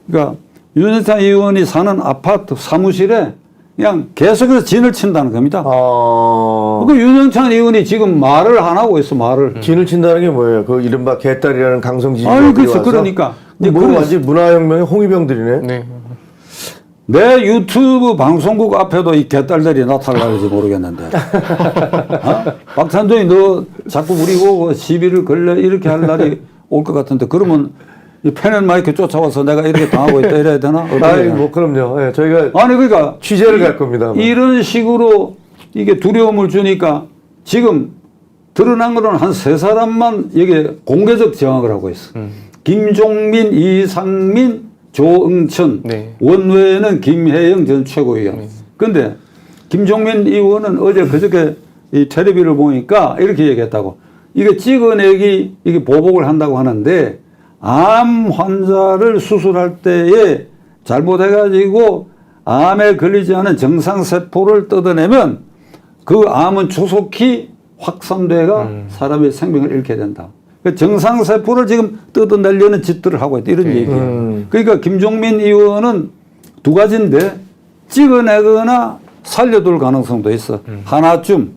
그러니까 윤영찬 의원이 사는 아파트 사무실에 그냥 계속해서 진을 친다는 겁니다. 그 윤영찬 의원이 지금 말을 안 하고 있어, 말을. 진을 친다는 게 뭐예요? 그 이른바 개딸이라는 강성지지가 아니, 그렇죠. 그러니까. 뭐 완전 문화혁명의 홍위병들이네. 네. 내 유튜브 방송국 앞에도 이 개딸들이 나타날지 모르겠는데. 박찬종이 너 자꾸 우리 보고 시비를 걸래 이렇게 할 날이 올 것 같은데 그러면 이 펜앤마이크 쫓아와서 내가 이렇게 당하고 있다 이래야 되나? 아니, 뭐 그럼요. 예, 저희가 아니 그러니까 취재를 갈 겁니다. 뭐. 이런 식으로 이게 두려움을 주니까 지금 드러난 거는 한 세 사람만 이게 공개적 정확을 하고 있어. 김종민, 이상민, 조응천, 네. 원외에는 김혜영 전 최고위원. 그런데 김종민 의원은 어제 그저께 이 텔레비를 보니까 이렇게 얘기했다고. 이게 찍어내기 이게 보복을 한다고 하는데 암 환자를 수술할 때에 잘못해가지고 암에 걸리지 않은 정상세포를 뜯어내면 그 암은 조속히 확산돼가 사람의 생명을 잃게 된다. 정상세포를 지금 뜯어내려는 짓들을 하고 있다. 이런 얘기예요. 그러니까 김종민 의원은 두 가지인데 찍어내거나 살려둘 가능성도 있어. 하나쯤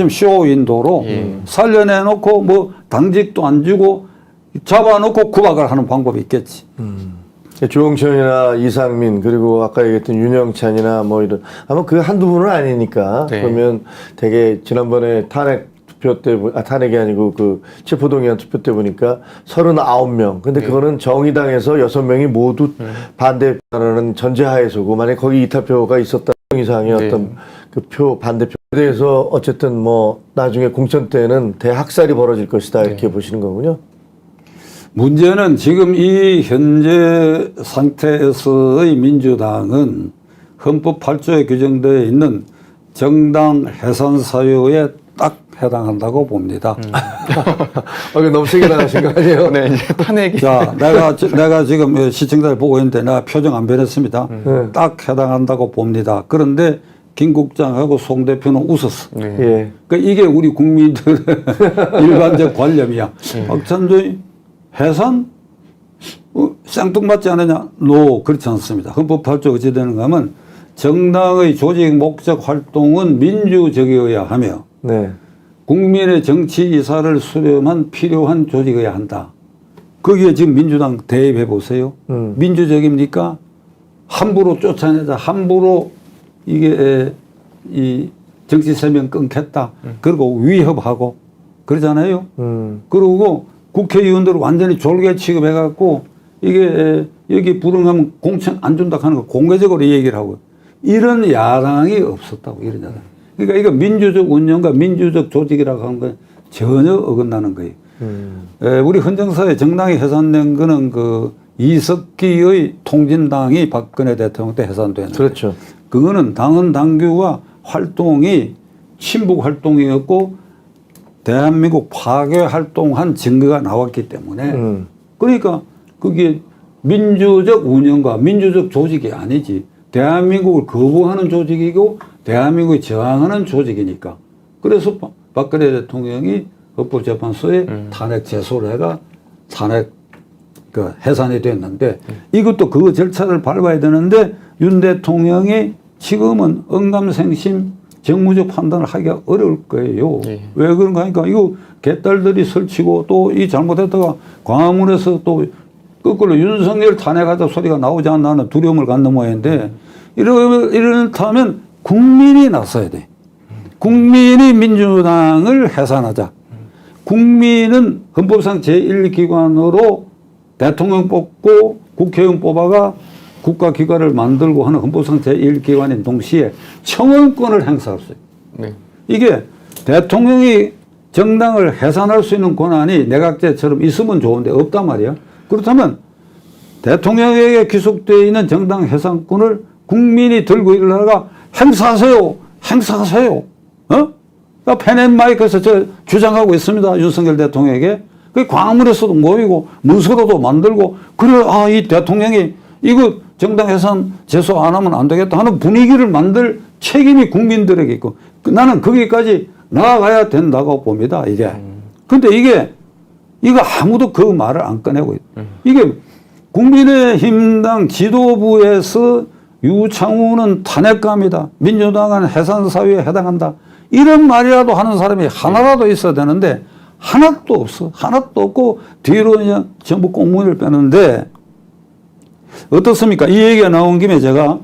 쇼윈도로 살려내놓고 뭐 당직도 안 주고 잡아놓고 구박을 하는 방법이 있겠지. 조홍천이나 이상민 그리고 아까 얘기했던 윤영찬이나 뭐 이런 아마 그 한두 분은 아니니까. 네. 그러면 되게 지난번에 탄핵이 아니고 그 체포동의안 투표 때 보니까 39명. 근데 그거는 정의당에서 6명이 모두 반대하는 전제하에서고 만약 거기 이탈표가 있었다 이상의 어떤 그 반대표에 대해서 어쨌든 뭐 나중에 공천 때는 대학살이 벌어질 것이다 이렇게 보시는 거군요. 문제는 지금 이 현재 상태에서의 민주당은 헌법 8조에 규정되어 있는 정당 해산 사유에 딱 해당한다고 봅니다. 너무 세게 나가신 거 아니에요? 네, 이제 탄핵이. 자, 내가 지금 시청자를 보고 있는데 내가 표정 안 변했습니다. 딱 해당한다고 봅니다. 그런데 김 국장하고 송 대표는 웃었어. 네. 예. 그러니까 이게 우리 국민들의 일반적 관념이야. 박찬종이 해산? 쌍뚱맞지 않느냐? 그렇지 않습니다. 헌법 8조 어찌 되는가 하면 정당의 조직 목적 활동은 민주적이어야 하며 네. 국민의 정치 이사를 수렴한 필요한 조직이어야 한다. 거기에 지금 민주당 대입해 보세요. 민주적입니까? 함부로 쫓아내자. 함부로 이게 이 정치 세명 끊겠다. 그리고 위협하고 그러잖아요. 그리고 국회의원들을 완전히 졸개 취급해갖고 이게 여기 불응하면 공천 안 준다 하는 거 공개적으로 얘기를 하고 이런 야당이 없었다고 이런 야당. 그러니까 이거 민주적 운영과 민주적 조직이라고 하는 건 전혀 어긋나는 거예요. 우리 헌정사에 정당이 해산된 거는 그 이석기의 통진당이 박근혜 대통령 때 해산되는. 그렇죠. 그거는 당헌 당규와 활동이 친북 활동이었고 대한민국 파괴 활동한 증거가 나왔기 때문에 그러니까 그게 민주적 운영과 민주적 조직이 아니지. 대한민국을 거부하는 조직이고 대한민국에 저항하는 조직이니까. 그래서 박근혜 대통령이 헌법재판소에 탄핵 제소를 해가 탄핵 해산이 됐는데 이것도 그 절차를 밟아야 되는데 윤 대통령이 지금은 언감생심 정무적 판단을 하기가 어려울 거예요. 예. 왜 그런가 하니까 이거 개딸들이 설치고 또 이 잘못했다가 광화문에서 또 거꾸로 윤석열 탄핵하자 소리가 나오지 않나 하는 두려움을 갖는 모양인데 이렇다면 국민이 나서야 돼. 국민이 민주당을 해산하자. 국민은 헌법상 제1기관으로 대통령 뽑고 국회의원 뽑아가 국가기관을 만들고 하는 헌법상 제1기관인 동시에 청원권을 행사할 수 있어요. 네. 이게 대통령이 정당을 해산할 수 있는 권한이 내각제처럼 있으면 좋은데 없단 말이야. 그렇다면 대통령에게 귀속되어 있는 정당 해산권을 국민이 들고 일어나가 행사하세요. 행사하세요. 펜앤마이크에서 저 주장하고 있습니다. 윤석열 대통령에게. 그 광화문에서도 모이고 문서로도 만들고 그래 이 대통령이 이거 정당 해산 제소 안 하면 안 되겠다 하는 분위기를 만들 책임이 국민들에게 있고 나는 거기까지 나아가야 된다고 봅니다. 이게. 근데 이거 아무도 그 말을 안 꺼내고 있다. 이게 국민의힘당 지도부에서 유창훈은 탄핵감이다. 민주당은 해산사유에 해당한다. 이런 말이라도 하는 사람이 하나라도 있어야 되는데 하나도 없어. 하나도 없고 뒤로 그냥 전부 꽁무니를 빼는데 어떻습니까? 이 얘기가 나온 김에 제가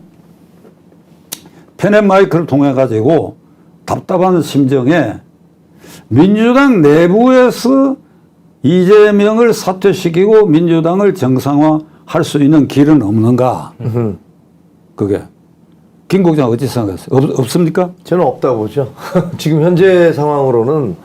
펜앤마이크를 통해 가지고 답답한 심정에 민주당 내부에서 이재명을 사퇴시키고 민주당을 정상화할 수 있는 길은 없는가? 그게. 김 국장 어찌 생각하세요? 없습니까? 저는 없다고 보죠. 지금 현재 상황으로는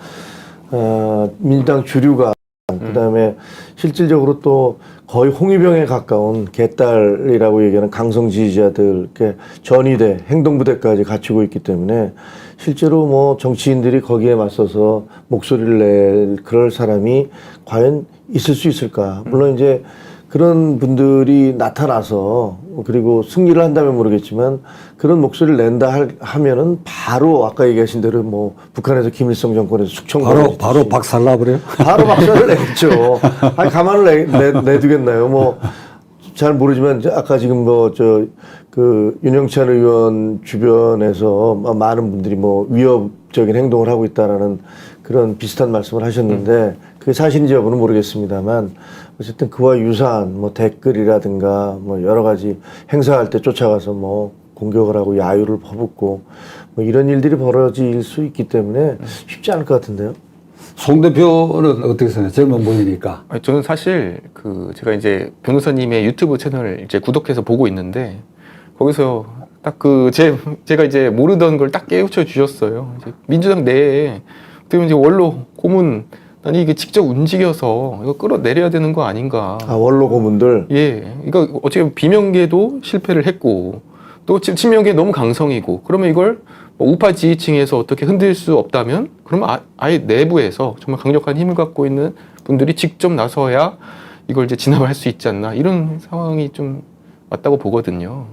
민주당 주류가 그다음에 실질적으로 또 거의 홍위병에 가까운 개딸이라고 얘기하는 강성 지지자들 이렇게 전위대 행동부대까지 갖추고 있기 때문에 실제로 뭐 정치인들이 거기에 맞서서 목소리를 낼 그럴 사람이 과연 있을 수 있을까? 물론 이제 그런 분들이 나타나서 그리고 승리를 한다면 모르겠지만 그런 목소리를 낸다 하면은 바로 아까 얘기하신 대로 뭐 북한에서 김일성 정권에서 숙청 바로 박살나버려요? 바로 박살을 내겠죠. 아니 가만을 내두겠나요? 뭐 잘 모르지만 아까 지금 그 윤영찬 의원 주변에서 많은 분들이 뭐 위협적인 행동을 하고 있다라는 그런 비슷한 말씀을 하셨는데 그게 사실인지 여부는 모르겠습니다만 어쨌든 그와 유사한 뭐 댓글이라든가 뭐 여러 가지 행사할 때 쫓아가서 뭐 공격을 하고 야유를 퍼붓고 뭐 이런 일들이 벌어질 수 있기 때문에 쉽지 않을 것 같은데요. 송 대표는 어떻게 생각해요? 젊은 분이니까. 저는 사실 제가 이제 변호사님의 유튜브 채널을 이제 구독해서 보고 있는데 거기서 딱 제가 이제 모르던 걸 딱 깨우쳐 주셨어요. 이제 민주당 내에 어떻게 이제 원로 고문 아니 이게 직접 움직여서 이거 끌어내려야 되는 거 아닌가. 원로 고문들. 예, 이거 어떻게 보면 비명계도 실패를 했고 또 친명계 너무 강성이고 그러면 이걸 뭐 우파 지지층에서 어떻게 흔들 수 없다면 그러면 아예 내부에서 정말 강력한 힘을 갖고 있는 분들이 직접 나서야 이걸 이제 진압할 수 있지 않나 이런 상황이 좀 맞다고 보거든요.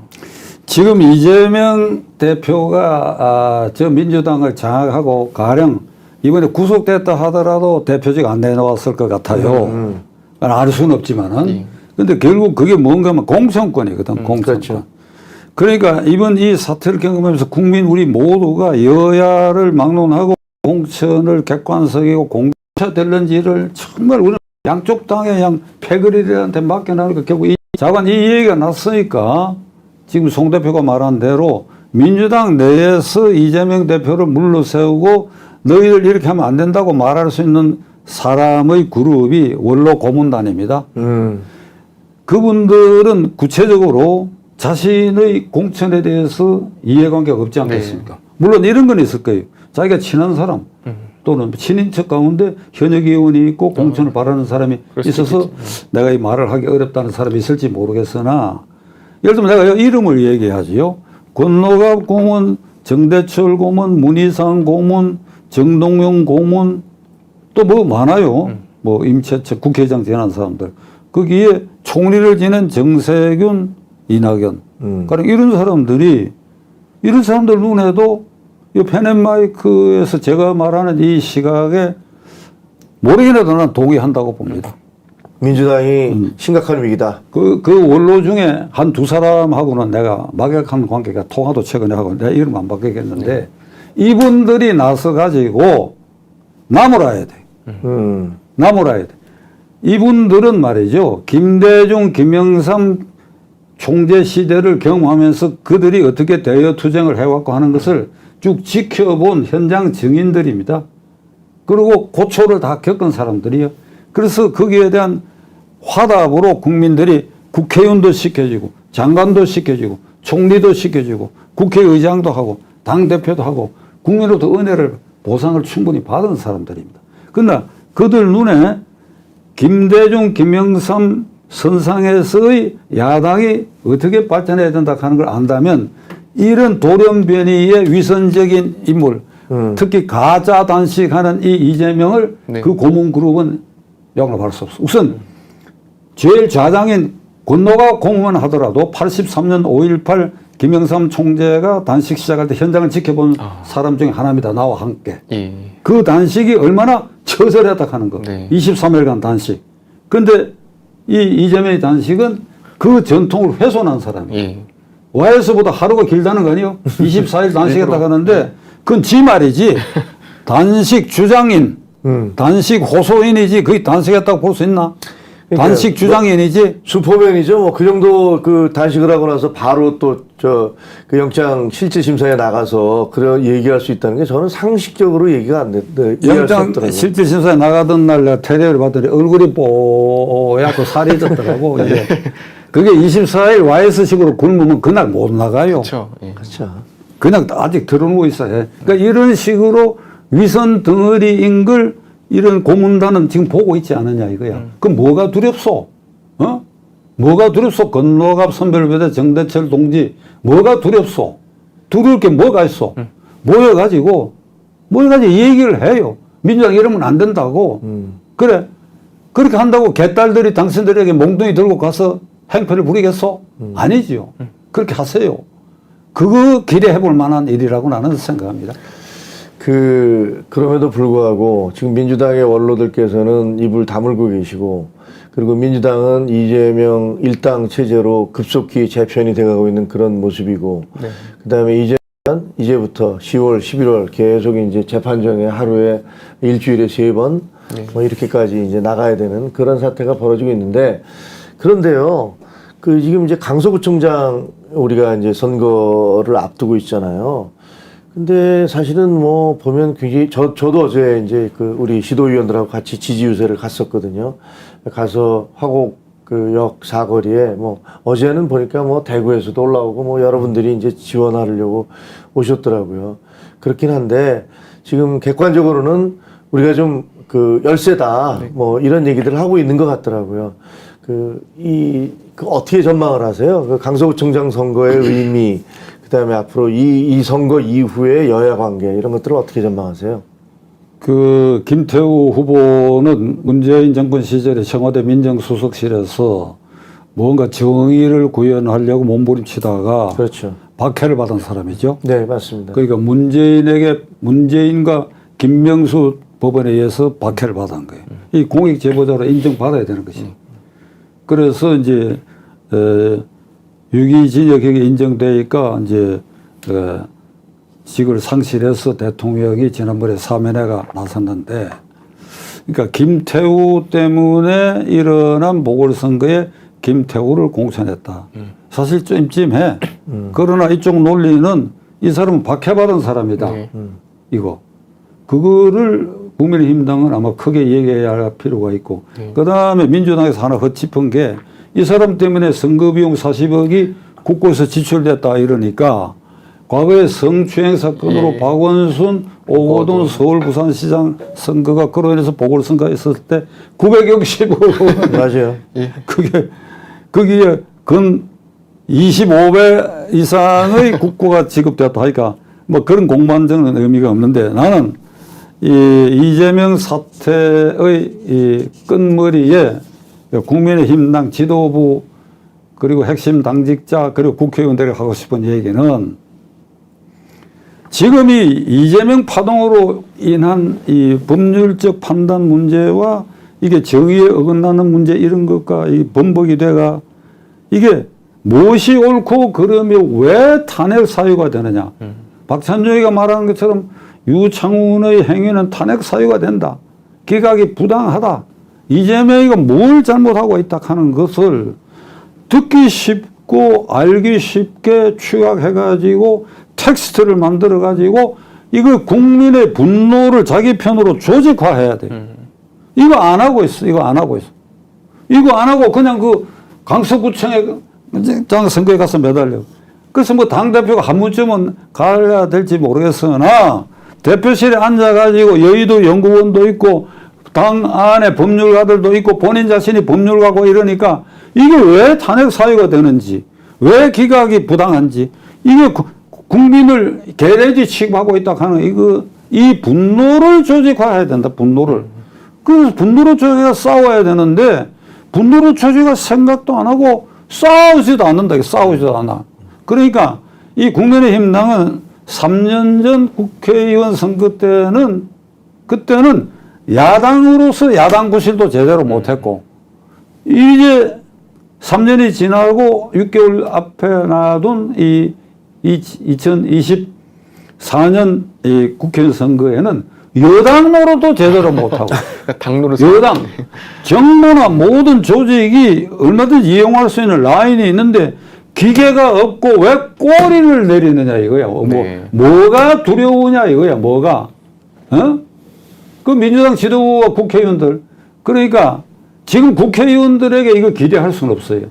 지금 이재명 대표가 저 민주당을 장악하고 가령 이번에 구속됐다 하더라도 대표직 안 내놓았을 것 같아요. 알 수는 없지만은. 근데 결국 그게 뭔가 하면 공천권이거든, 공천권. 그렇죠. 그러니까 이번 이 사태를 경험하면서 국민 우리 모두가 여야를 막론하고 공천을 객관적이고 공천될런지를 정말 우리는 양쪽 당의 그냥 패거리들한테 맡겨놓으니까 결국 이 자관 이 얘기가 났으니까 지금 송 대표가 말한 대로 민주당 내에서 이재명 대표를 물러세우고 너희들 이렇게 하면 안 된다고 말할 수 있는 사람의 그룹이 원로 고문단입니다. 그분들은 구체적으로 자신의 공천에 대해서 이해관계가 없지 않겠습니까? 네. 물론 이런 건 있을 거예요. 자기가 친한 사람 또는 친인척 가운데 현역 의원이 있고 공천을 바라는 사람이 있어서 내가 이 말을 하기 어렵다는 사람이 있을지 모르겠으나 예를 들면 내가 이름을 얘기하지요. 권노갑 고문, 정대철 고문, 문희상 고문, 정동영 고문 또 뭐 많아요. 뭐 임채철 국회의장 지낸 사람들 거기에 총리를 지낸 정세균, 이낙연. 그러니까 이런 사람들 눈에도 이 펜앤마이크에서 제가 말하는 이 시각에 모르겠나도 난 동의한다고 봅니다. 민주당이 심각한 위기다. 그 원로 중에 한 두 사람하고는 내가 막역한 관계가 통화도 최근에 하고 내가 이름 안 바뀌겠는데 이분들이 나서 가지고 나무라야 돼. 나무라야 돼. 이분들은 말이죠. 김대중, 김영삼 총재 시대를 경험하면서 그들이 어떻게 대여 투쟁을 해왔고 하는 것을 쭉 지켜본 현장 증인들입니다. 그리고 고초를 다 겪은 사람들이요. 그래서 거기에 대한 화답으로 국민들이 국회의원도 시켜주고 장관도 시켜주고 총리도 시켜주고 국회의장도 하고 당대표도 하고 국민으로부터 은혜를 보상을 충분히 받은 사람들입니다. 그러나 그들 눈에 김대중, 김영삼 선상에서의 야당이 어떻게 발전해야 된다 하는 걸 안다면 이런 돌연변이의 위선적인 인물 특히 가짜 단식하는 이 이재명을 네. 그 고문그룹은 용납할 수 없어. 우선 제일 좌장인 권노가 공무원 하더라도 83년 5.18 김영삼 총재가 단식 시작할 때 현장을 지켜본 사람 중에 하나입니다. 나와 함께. 예. 그 단식이 얼마나 처절했다 하는 거. 네. 23일간 단식. 근데 이 이재명의 단식은 그 전통을 훼손한 사람이에요. 예. YS보다 하루가 길다는 거 아니에요? 24일 단식했다 하는데 그건 지 말이지. 단식 주장인, 단식 호소인이지 그게 단식했다고 볼 수 있나? 그러니까 단식 주장인이지. 슈퍼맨이죠. 뭐 그 정도 그 단식을 하고 나서 바로 또 그 영장 실질 심사에 나가서 그런 얘기할 수 있다는 게 저는 상식적으로 얘기가 안 돼. 영장 실질 심사에 나가던 날 내가 텔레비를 봤더니 얼굴이 뽀얗고 살이 졌더라고. 이게. 그게 24일 YS식으로 굶으면 그날 못 나가요. 그렇죠. 예. 그렇죠. 그냥 아직 들어누워 있어요. 그러니까 이런 식으로 위선 덩어리인 걸 이런 고문단은 지금 보고 있지 않느냐 이거야. 그럼 뭐가 두렵소? 어? 뭐가 두렵소? 건노갑 선별부대 정대철 동지 뭐가 두렵소? 두려울 게 뭐가 있어? 모여가지고 얘기를 해요. 민주당 이러면 안 된다고. 그래. 그렇게 한다고 개딸들이 당신들에게 몽둥이 들고 가서 행패를 부리겠어? 아니지요. 그렇게 하세요. 그거 기대해 볼 만한 일이라고 나는 생각합니다. 그럼에도 불구하고 지금 민주당의 원로들께서는 입을 다물고 계시고 그리고 민주당은 이재명 일당 체제로 급속히 재편이 돼가고 있는 그런 모습이고 네. 그다음에 이제부터 10월, 11월 계속 이제 재판정에 하루에 일주일에 3번 네. 뭐 이렇게까지 이제 나가야 되는 그런 사태가 벌어지고 있는데 그런데요. 지금 이제 강서구청장 우리가 이제 선거를 앞두고 있잖아요. 근데 사실은 뭐 보면 굉장히 저도 어제 이제 우리 시도위원들하고 같이 지지유세를 갔었거든요. 가서 화곡 역 사거리에 뭐 어제는 보니까 뭐 대구에서도 올라오고 뭐 여러분들이 이제 지원하려고 오셨더라고요. 그렇긴 한데 지금 객관적으로는 우리가 좀 열세다 뭐 이런 얘기들을 하고 있는 것 같더라고요. 어떻게 전망을 하세요? 강서구청장 선거의 의미, 그 다음에 앞으로 이 선거 이후의 여야 관계, 이런 것들을 어떻게 전망하세요? 김태우 후보는 문재인 정권 시절에 청와대 민정수석실에서 뭔가 정의를 구현하려고 몸부림치다가 그렇죠. 박해를 받은 사람이죠. 네, 맞습니다. 그러니까 문재인과 김명수 법원에 의해서 박해를 받은 거예요. 이 공익 제보자로 인정받아야 되는 것이. 그래서 이제 유기 진역이 인정되니까 이제 직을 상실해서 대통령이 지난번에 사면회가 나섰는데, 그러니까 김태우 때문에 일어난 보궐선거에 김태우를 공천했다. 사실 좀 찜찜해. 그러나 이쪽 논리는 이 사람은 박해받은 사람이다. 네. 이거. 그거를 국민의힘당은 아마 크게 얘기해야 할 필요가 있고, 그 다음에 민주당에서 하나 헛짚은 게 이 사람 때문에 선거비용 40억이 국고에서 지출됐다 이러니까 과거에 성추행 사건으로 박원순, 오거돈 서울 부산시장 선거가 그로 인해서 보궐선거가 있었을 때 960억 맞아요. 거기에 근 25배 이상의 국고가 지급되었다 하니까 뭐 그런 공반적인 의미가 없는데, 나는 이 이재명 사태의 이 끝머리에 국민의힘당 지도부 그리고 핵심 당직자 그리고 국회의원들이 하고 싶은 얘기는 지금이 이재명 파동으로 인한 이 법률적 판단 문제와 이게 정의에 어긋나는 문제 이런 것과 이 번복이 돼가 이게 무엇이 옳고 그러면 왜 탄핵 사유가 되느냐. 박찬종이가 말하는 것처럼 유창훈의 행위는 탄핵 사유가 된다. 기각이 부당하다. 이재명이가 뭘 잘못하고 있다 하는 것을 듣기 쉽고 알기 쉽게 추각해가지고 텍스트를 만들어가지고 이거 국민의 분노를 자기 편으로 조직화해야 돼. 이거 안 하고 있어. 이거 안 하고 있어. 이거 안 하고 그냥 그 강서구청에 선거에 가서 매달려. 그래서 뭐 당대표가 한 번쯤은 가야 될지 모르겠으나 대표실에 앉아가지고 여의도 연구원도 있고 당 안에 법률가들도 있고 본인 자신이 법률가고 이러니까 이게 왜 탄핵 사유가 되는지 왜 기각이 부당한지 이게 국민을 개돼지 취급하고 있다 하는 이 분노를 조직화해야 된다. 분노를. 그래서 분노를 조직해서 싸워야 되는데 분노를 조직할 생각도 안 하고 싸우지도 않는다. 싸우지도 않아. 그러니까 이 국민의힘당은 3년 전 국회의원 선거 때는 그때는 야당으로서 야당 구실도 제대로 못했고 이제 3년이 지나고 6개월 앞에 놔둔 이 2024년 이 국회의원 선거에는 여당 노릇도 제대로 못하고 당노릇 여당 정부나 모든 조직이 얼마든지 이용할 수 있는 라인이 있는데 기계가 없고 왜 꼬리를 내리느냐 이거야. 네. 뭐가 두려우냐 이거야. 뭐가 그 민주당 지도부와 국회의원들 그러니까 지금 국회의원들에게 이거 기대할 수는 없어요.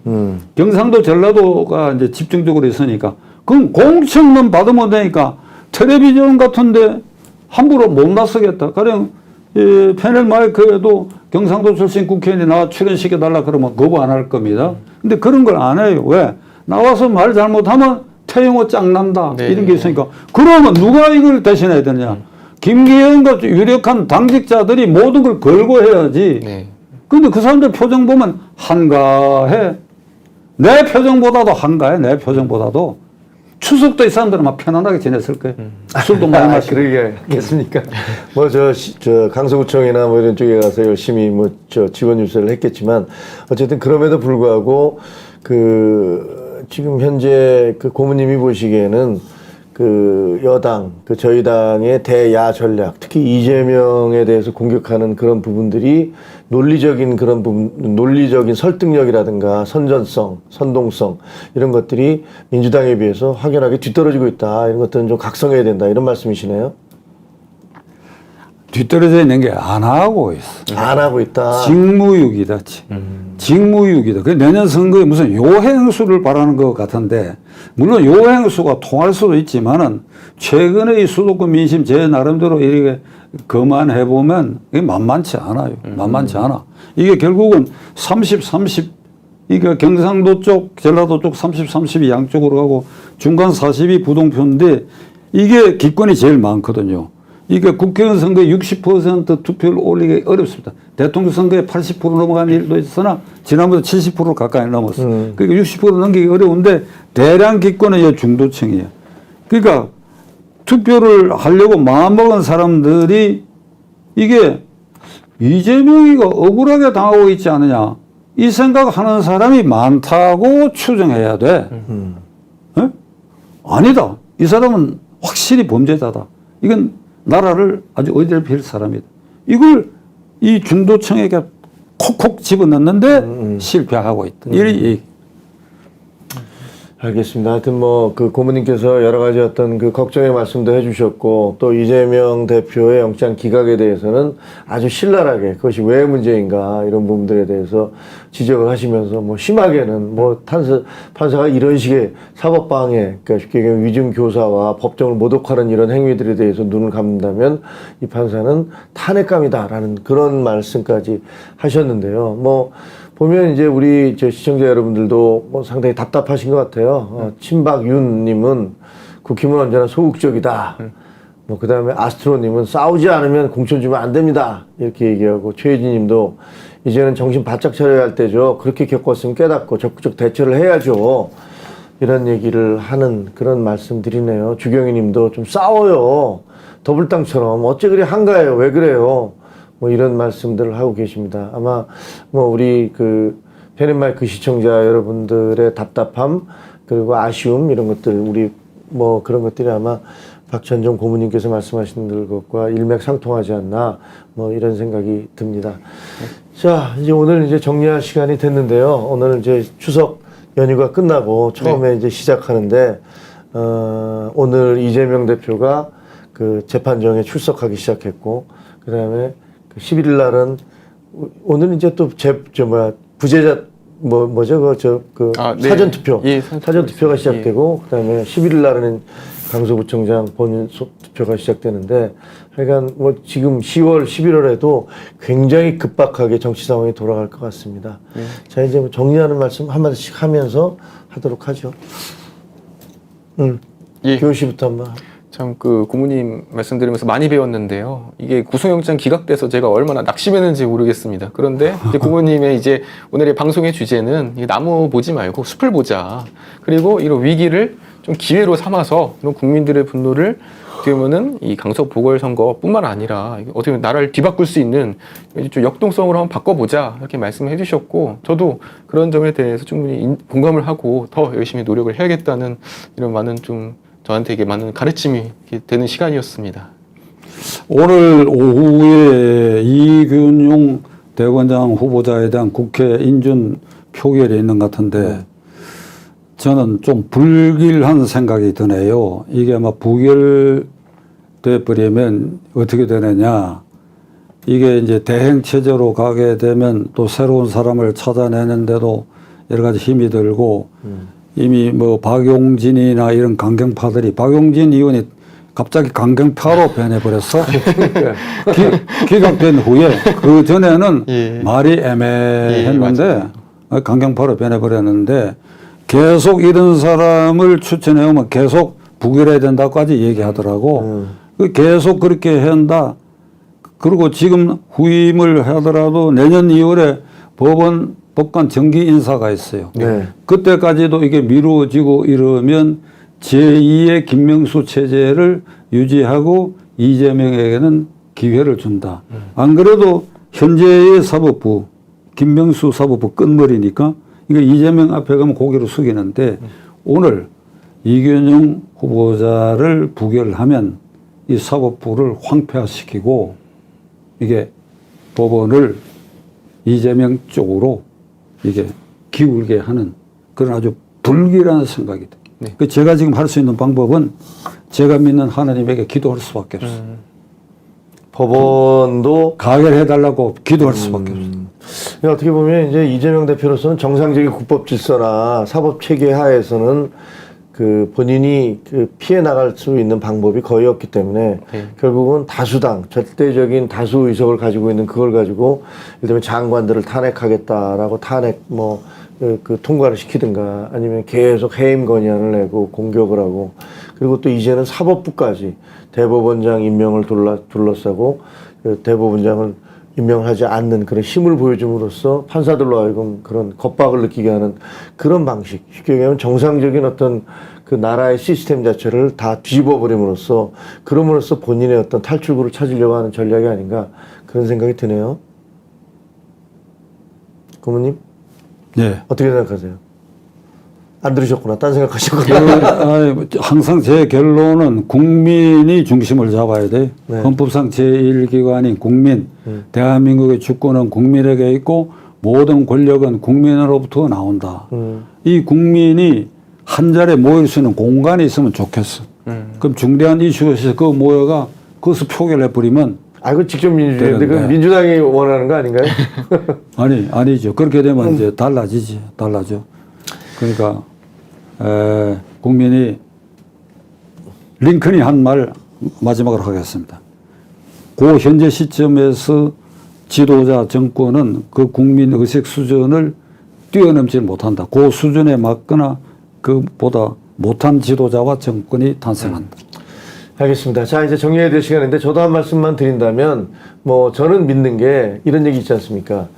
경상도 전라도가 이제 집중적으로 있으니까 그럼 공천만 받으면 되니까 텔레비전 같은데 함부로 못 나서겠다. 가령 패널 마이크에도 경상도 출신 국회의원이 나와 출연시켜달라 그러면 거부 안 할 겁니다. 근데 그런 걸 안 해요. 왜? 나와서 말 잘못하면 태영호 짱난다. 네. 이런 게 있으니까. 그러면 누가 이걸 대신해야 되느냐. 김기현과 유력한 당직자들이 모든 걸 걸고 해야지. 네. 근데 그 사람들 표정 보면 한가해. 내 표정보다도 한가해. 내 표정보다도. 추석 때 이 사람들은 막 편안하게 지냈을 거예요. 술도 많이 마시고. 그러게 하겠습니까? 뭐 저 강서구청이나 뭐 이런 쪽에 가서 열심히 뭐 저 지원 유세를 했겠지만 어쨌든 그럼에도 불구하고 지금 현재 그 고모님이 보시기에는 그 여당, 저희 당의 대야 전략, 특히 이재명에 대해서 공격하는 그런 부분들이 논리적인 그런 부분, 논리적인 설득력이라든가 선전성, 선동성 이런 것들이 민주당에 비해서 확연하게 뒤떨어지고 있다. 이런 것들은 좀 각성해야 된다. 이런 말씀이시네요. 뒤떨어져 있는 게 안 하고 있어. 안 하고 있다. 직무유기다. 직무유기다. 그 내년 선거에 무슨 요행수를 바라는 것 같은데 물론 요행수가 통할 수도 있지만은 최근의 이 수도권 민심 제 나름대로 이렇게 거만해 보면 이게 만만치 않아요. 만만치 않아. 이게 결국은 30, 30 이게 경상도 쪽, 전라도 쪽 30, 30이 양쪽으로 가고 중간 40이 부동표인데 이게 기권이 제일 많거든요. 이게 국회의원 선거에 60% 투표를 올리기 어렵습니다. 대통령 선거에 80% 넘어간 일도 있으나 지난번에 70% 가까이 넘었어. 그러니까 60% 넘기기 어려운데 대량 기권은 이 중도층이에요. 그러니까 투표를 하려고 마음먹은 사람들이 이게 이재명이가 억울하게 당하고 있지 않느냐 이 생각하는 사람이 많다고 추정해야 돼. 아니다. 이 사람은 확실히 범죄자다. 이건 나라를 아주 어지럽힐 사람이다. 이걸 이 중도층에게 콕콕 집어넣는데 실패하고 있다. 이 알겠습니다. 하여튼 뭐 그 고모님께서 여러 가지 어떤 그 걱정의 말씀도 해주셨고 또 이재명 대표의 영장 기각에 대해서는 아주 신랄하게 그것이 왜 문제인가 이런 부분들에 대해서 지적을 하시면서 뭐 심하게는 뭐 판사가 이런 식의 사법방해 그러니까 쉽게 얘기하면 위증 교사와 법정을 모독하는 이런 행위들에 대해서 눈을 감는다면 이 판사는 탄핵감이다라는 그런 말씀까지 하셨는데요. 뭐 보면 이제 우리 시청자 여러분들도 뭐 상당히 답답하신 것 같아요. 친박윤님은 국힘은 언제나 소극적이다. 뭐 그다음에 아스트로님은 싸우지 않으면 공천 주면 안 됩니다. 이렇게 얘기하고 최혜진님도 이제는 정신 바짝 차려야 할 때죠. 그렇게 겪었으면 깨닫고 적극적 대처를 해야죠. 이런 얘기를 하는 그런 말씀드리네요. 주경희님도 좀 싸워요. 더블당처럼 어째 그리 한가해요. 왜 그래요? 뭐 이런 말씀들을 하고 계십니다. 아마 뭐 우리 그 페넷마이크 시청자 여러분들의 답답함 그리고 아쉬움 이런 것들 우리 뭐 그런 것들이 아마 박찬종 고모님께서 말씀하신 것과 일맥상통하지 않나 뭐 이런 생각이 듭니다. 자, 이제 오늘 이제 정리할 시간이 됐는데요. 오늘 이제 추석 연휴가 끝나고 처음에 이제 시작하는데 오늘 이재명 대표가 그 재판정에 출석하기 시작했고 그다음에 그 11일 날은 오늘 이제 또 부재자 뭐죠 그 네. 사전 투표 예, 사전 투표가 시작되고 그다음에 11일 날은 강서구청장 본인 투표가 시작되는데 하여간 뭐 지금 10월 11월에도 굉장히 급박하게 정치 상황이 돌아갈 것 같습니다. 자 이제 뭐 정리하는 말씀 한마디씩 하면서 하도록 하죠. 예. 교훈 씨부터 한번. 참 그 고모님 말씀드리면서 많이 배웠는데요. 이게 구속영장 기각돼서 제가 얼마나 낙심했는지 모르겠습니다. 그런데 이제 고모님의 이제 오늘의 방송의 주제는 나무 보지 말고 숲을 보자. 그리고 이런 위기를 좀 기회로 삼아서 이런 국민들의 분노를 어떻게 보면은 이 강서 보궐선거뿐만 아니라 어떻게 보면 나라를 뒤바꿀 수 있는 좀 역동성으로 한번 바꿔보자 이렇게 말씀을 해주셨고 저도 그런 점에 대해서 충분히 공감을 하고 더 열심히 노력을 해야겠다는 이런 많은 좀 저한테 많은 가르침이 되는 시간이었습니다. 오늘 오후에 이균용 대검장 후보자에 대한 국회 인준 표결이 있는 것 같은데 저는 좀 불길한 생각이 드네요. 이게 아마 부결돼 버리면 어떻게 되느냐. 이게 이제 대행 체제로 가게 되면 또 새로운 사람을 찾아내는데도 여러 가지 힘이 들고 이미 뭐 박용진이나 이런 강경파들이 박용진 의원이 갑자기 강경파로 변해버렸어. 기각된 후에 그 전에는 예. 말이 애매했는데 예, 강경파로 변해버렸는데 계속 이런 사람을 추천해오면 계속 부결해야 된다고까지 얘기하더라고. 계속 그렇게 한다. 그리고 지금 후임을 하더라도 내년 2월에 법관 정기 인사가 있어요. 네. 그때까지도 이게 미루어지고 이러면 제2의 김명수 체제를 유지하고 이재명에게는 기회를 준다. 안 그래도 현재의 사법부, 김명수 사법부 끝머리니까 이거 이재명 앞에 가면 고개를 숙이는데 오늘 이균용 후보자를 부결하면 이 사법부를 황폐화시키고 이게 법원을 이재명 쪽으로 이게 기울게 하는 그런 아주 불길한 생각이 듭니다. 네. 제가 지금 할 수 있는 방법은 제가 믿는 하나님에게 기도할 수밖에 없어요. 법원도 가결해달라고 기도할 수밖에 없어요. 어떻게 보면 이제 이재명 대표로서는 정상적인 국법 질서나 사법 체계 하에서는 그 본인이 그 피해 나갈 수 있는 방법이 거의 없기 때문에 결국은 다수당, 절대적인 다수 의석을 가지고 있는 그걸 가지고 예를 들면 장관들을 탄핵하겠다라고 탄핵 그 통과를 시키든가 아니면 계속 해임 건의안을 내고 공격을 하고 그리고 또 이제는 사법부까지 대법원장 임명을 둘러싸고 그 대법원장을 임명하지 않는 그런 힘을 보여줌으로써 판사들로 하여금 그런 겁박을 느끼게 하는 그런 방식. 쉽게 얘기하면 정상적인 어떤 그 나라의 시스템 자체를 다 뒤집어 버림으로써 그럼으로써 본인의 어떤 탈출구를 찾으려고 하는 전략이 아닌가 그런 생각이 드네요. 고모님? 네. 어떻게 생각하세요? 안 들으셨구나. 딴 생각하셨구나. 항상 제 결론은 국민이 중심을 잡아야 돼. 네. 헌법상 제1기관인 국민, 대한민국의 주권은 국민에게 있고 모든 권력은 국민으로부터 나온다. 이 국민이 한 자리에 모일 수 있는 공간이 있으면 좋겠어. 그럼 중대한 이슈에서 그 모여가 거기서 표결해버리면 그 직접 민주주의인데 그 민주당이 원하는 거 아닌가요? 아니죠. 그렇게 되면 이제 달라져. 그러니까 국민이 링컨이 한 말 마지막으로 하겠습니다. 그 현재 시점에서 지도자 정권은 그 국민 의식 수준을 뛰어넘지 못한다. 그 수준에 맞거나 그보다 못한 지도자와 정권이 탄생한다. 알겠습니다. 자, 이제 정리해야 될 시간인데 저도 한 말씀만 드린다면 뭐 저는 믿는 게 이런 얘기 있지 않습니까?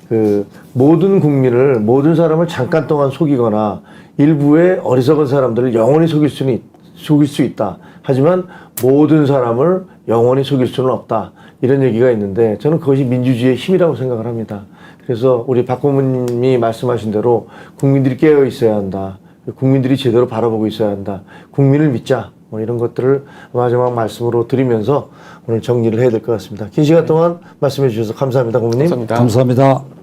그 모든 국민을, 모든 사람을 잠깐 동안 속이거나 일부의 어리석은 사람들을 영원히 속일 수 있다. 하지만 모든 사람을 영원히 속일 수는 없다. 이런 얘기가 있는데 저는 그것이 민주주의의 힘이라고 생각을 합니다. 그래서 우리 박 고문님이 말씀하신 대로 국민들이 깨어 있어야 한다. 국민들이 제대로 바라보고 있어야 한다. 국민을 믿자. 뭐 이런 것들을 마지막 말씀으로 드리면서 오늘 정리를 해야 될 것 같습니다. 긴 시간 동안 말씀해 주셔서 감사합니다, 고문님. 감사합니다. 감사합니다.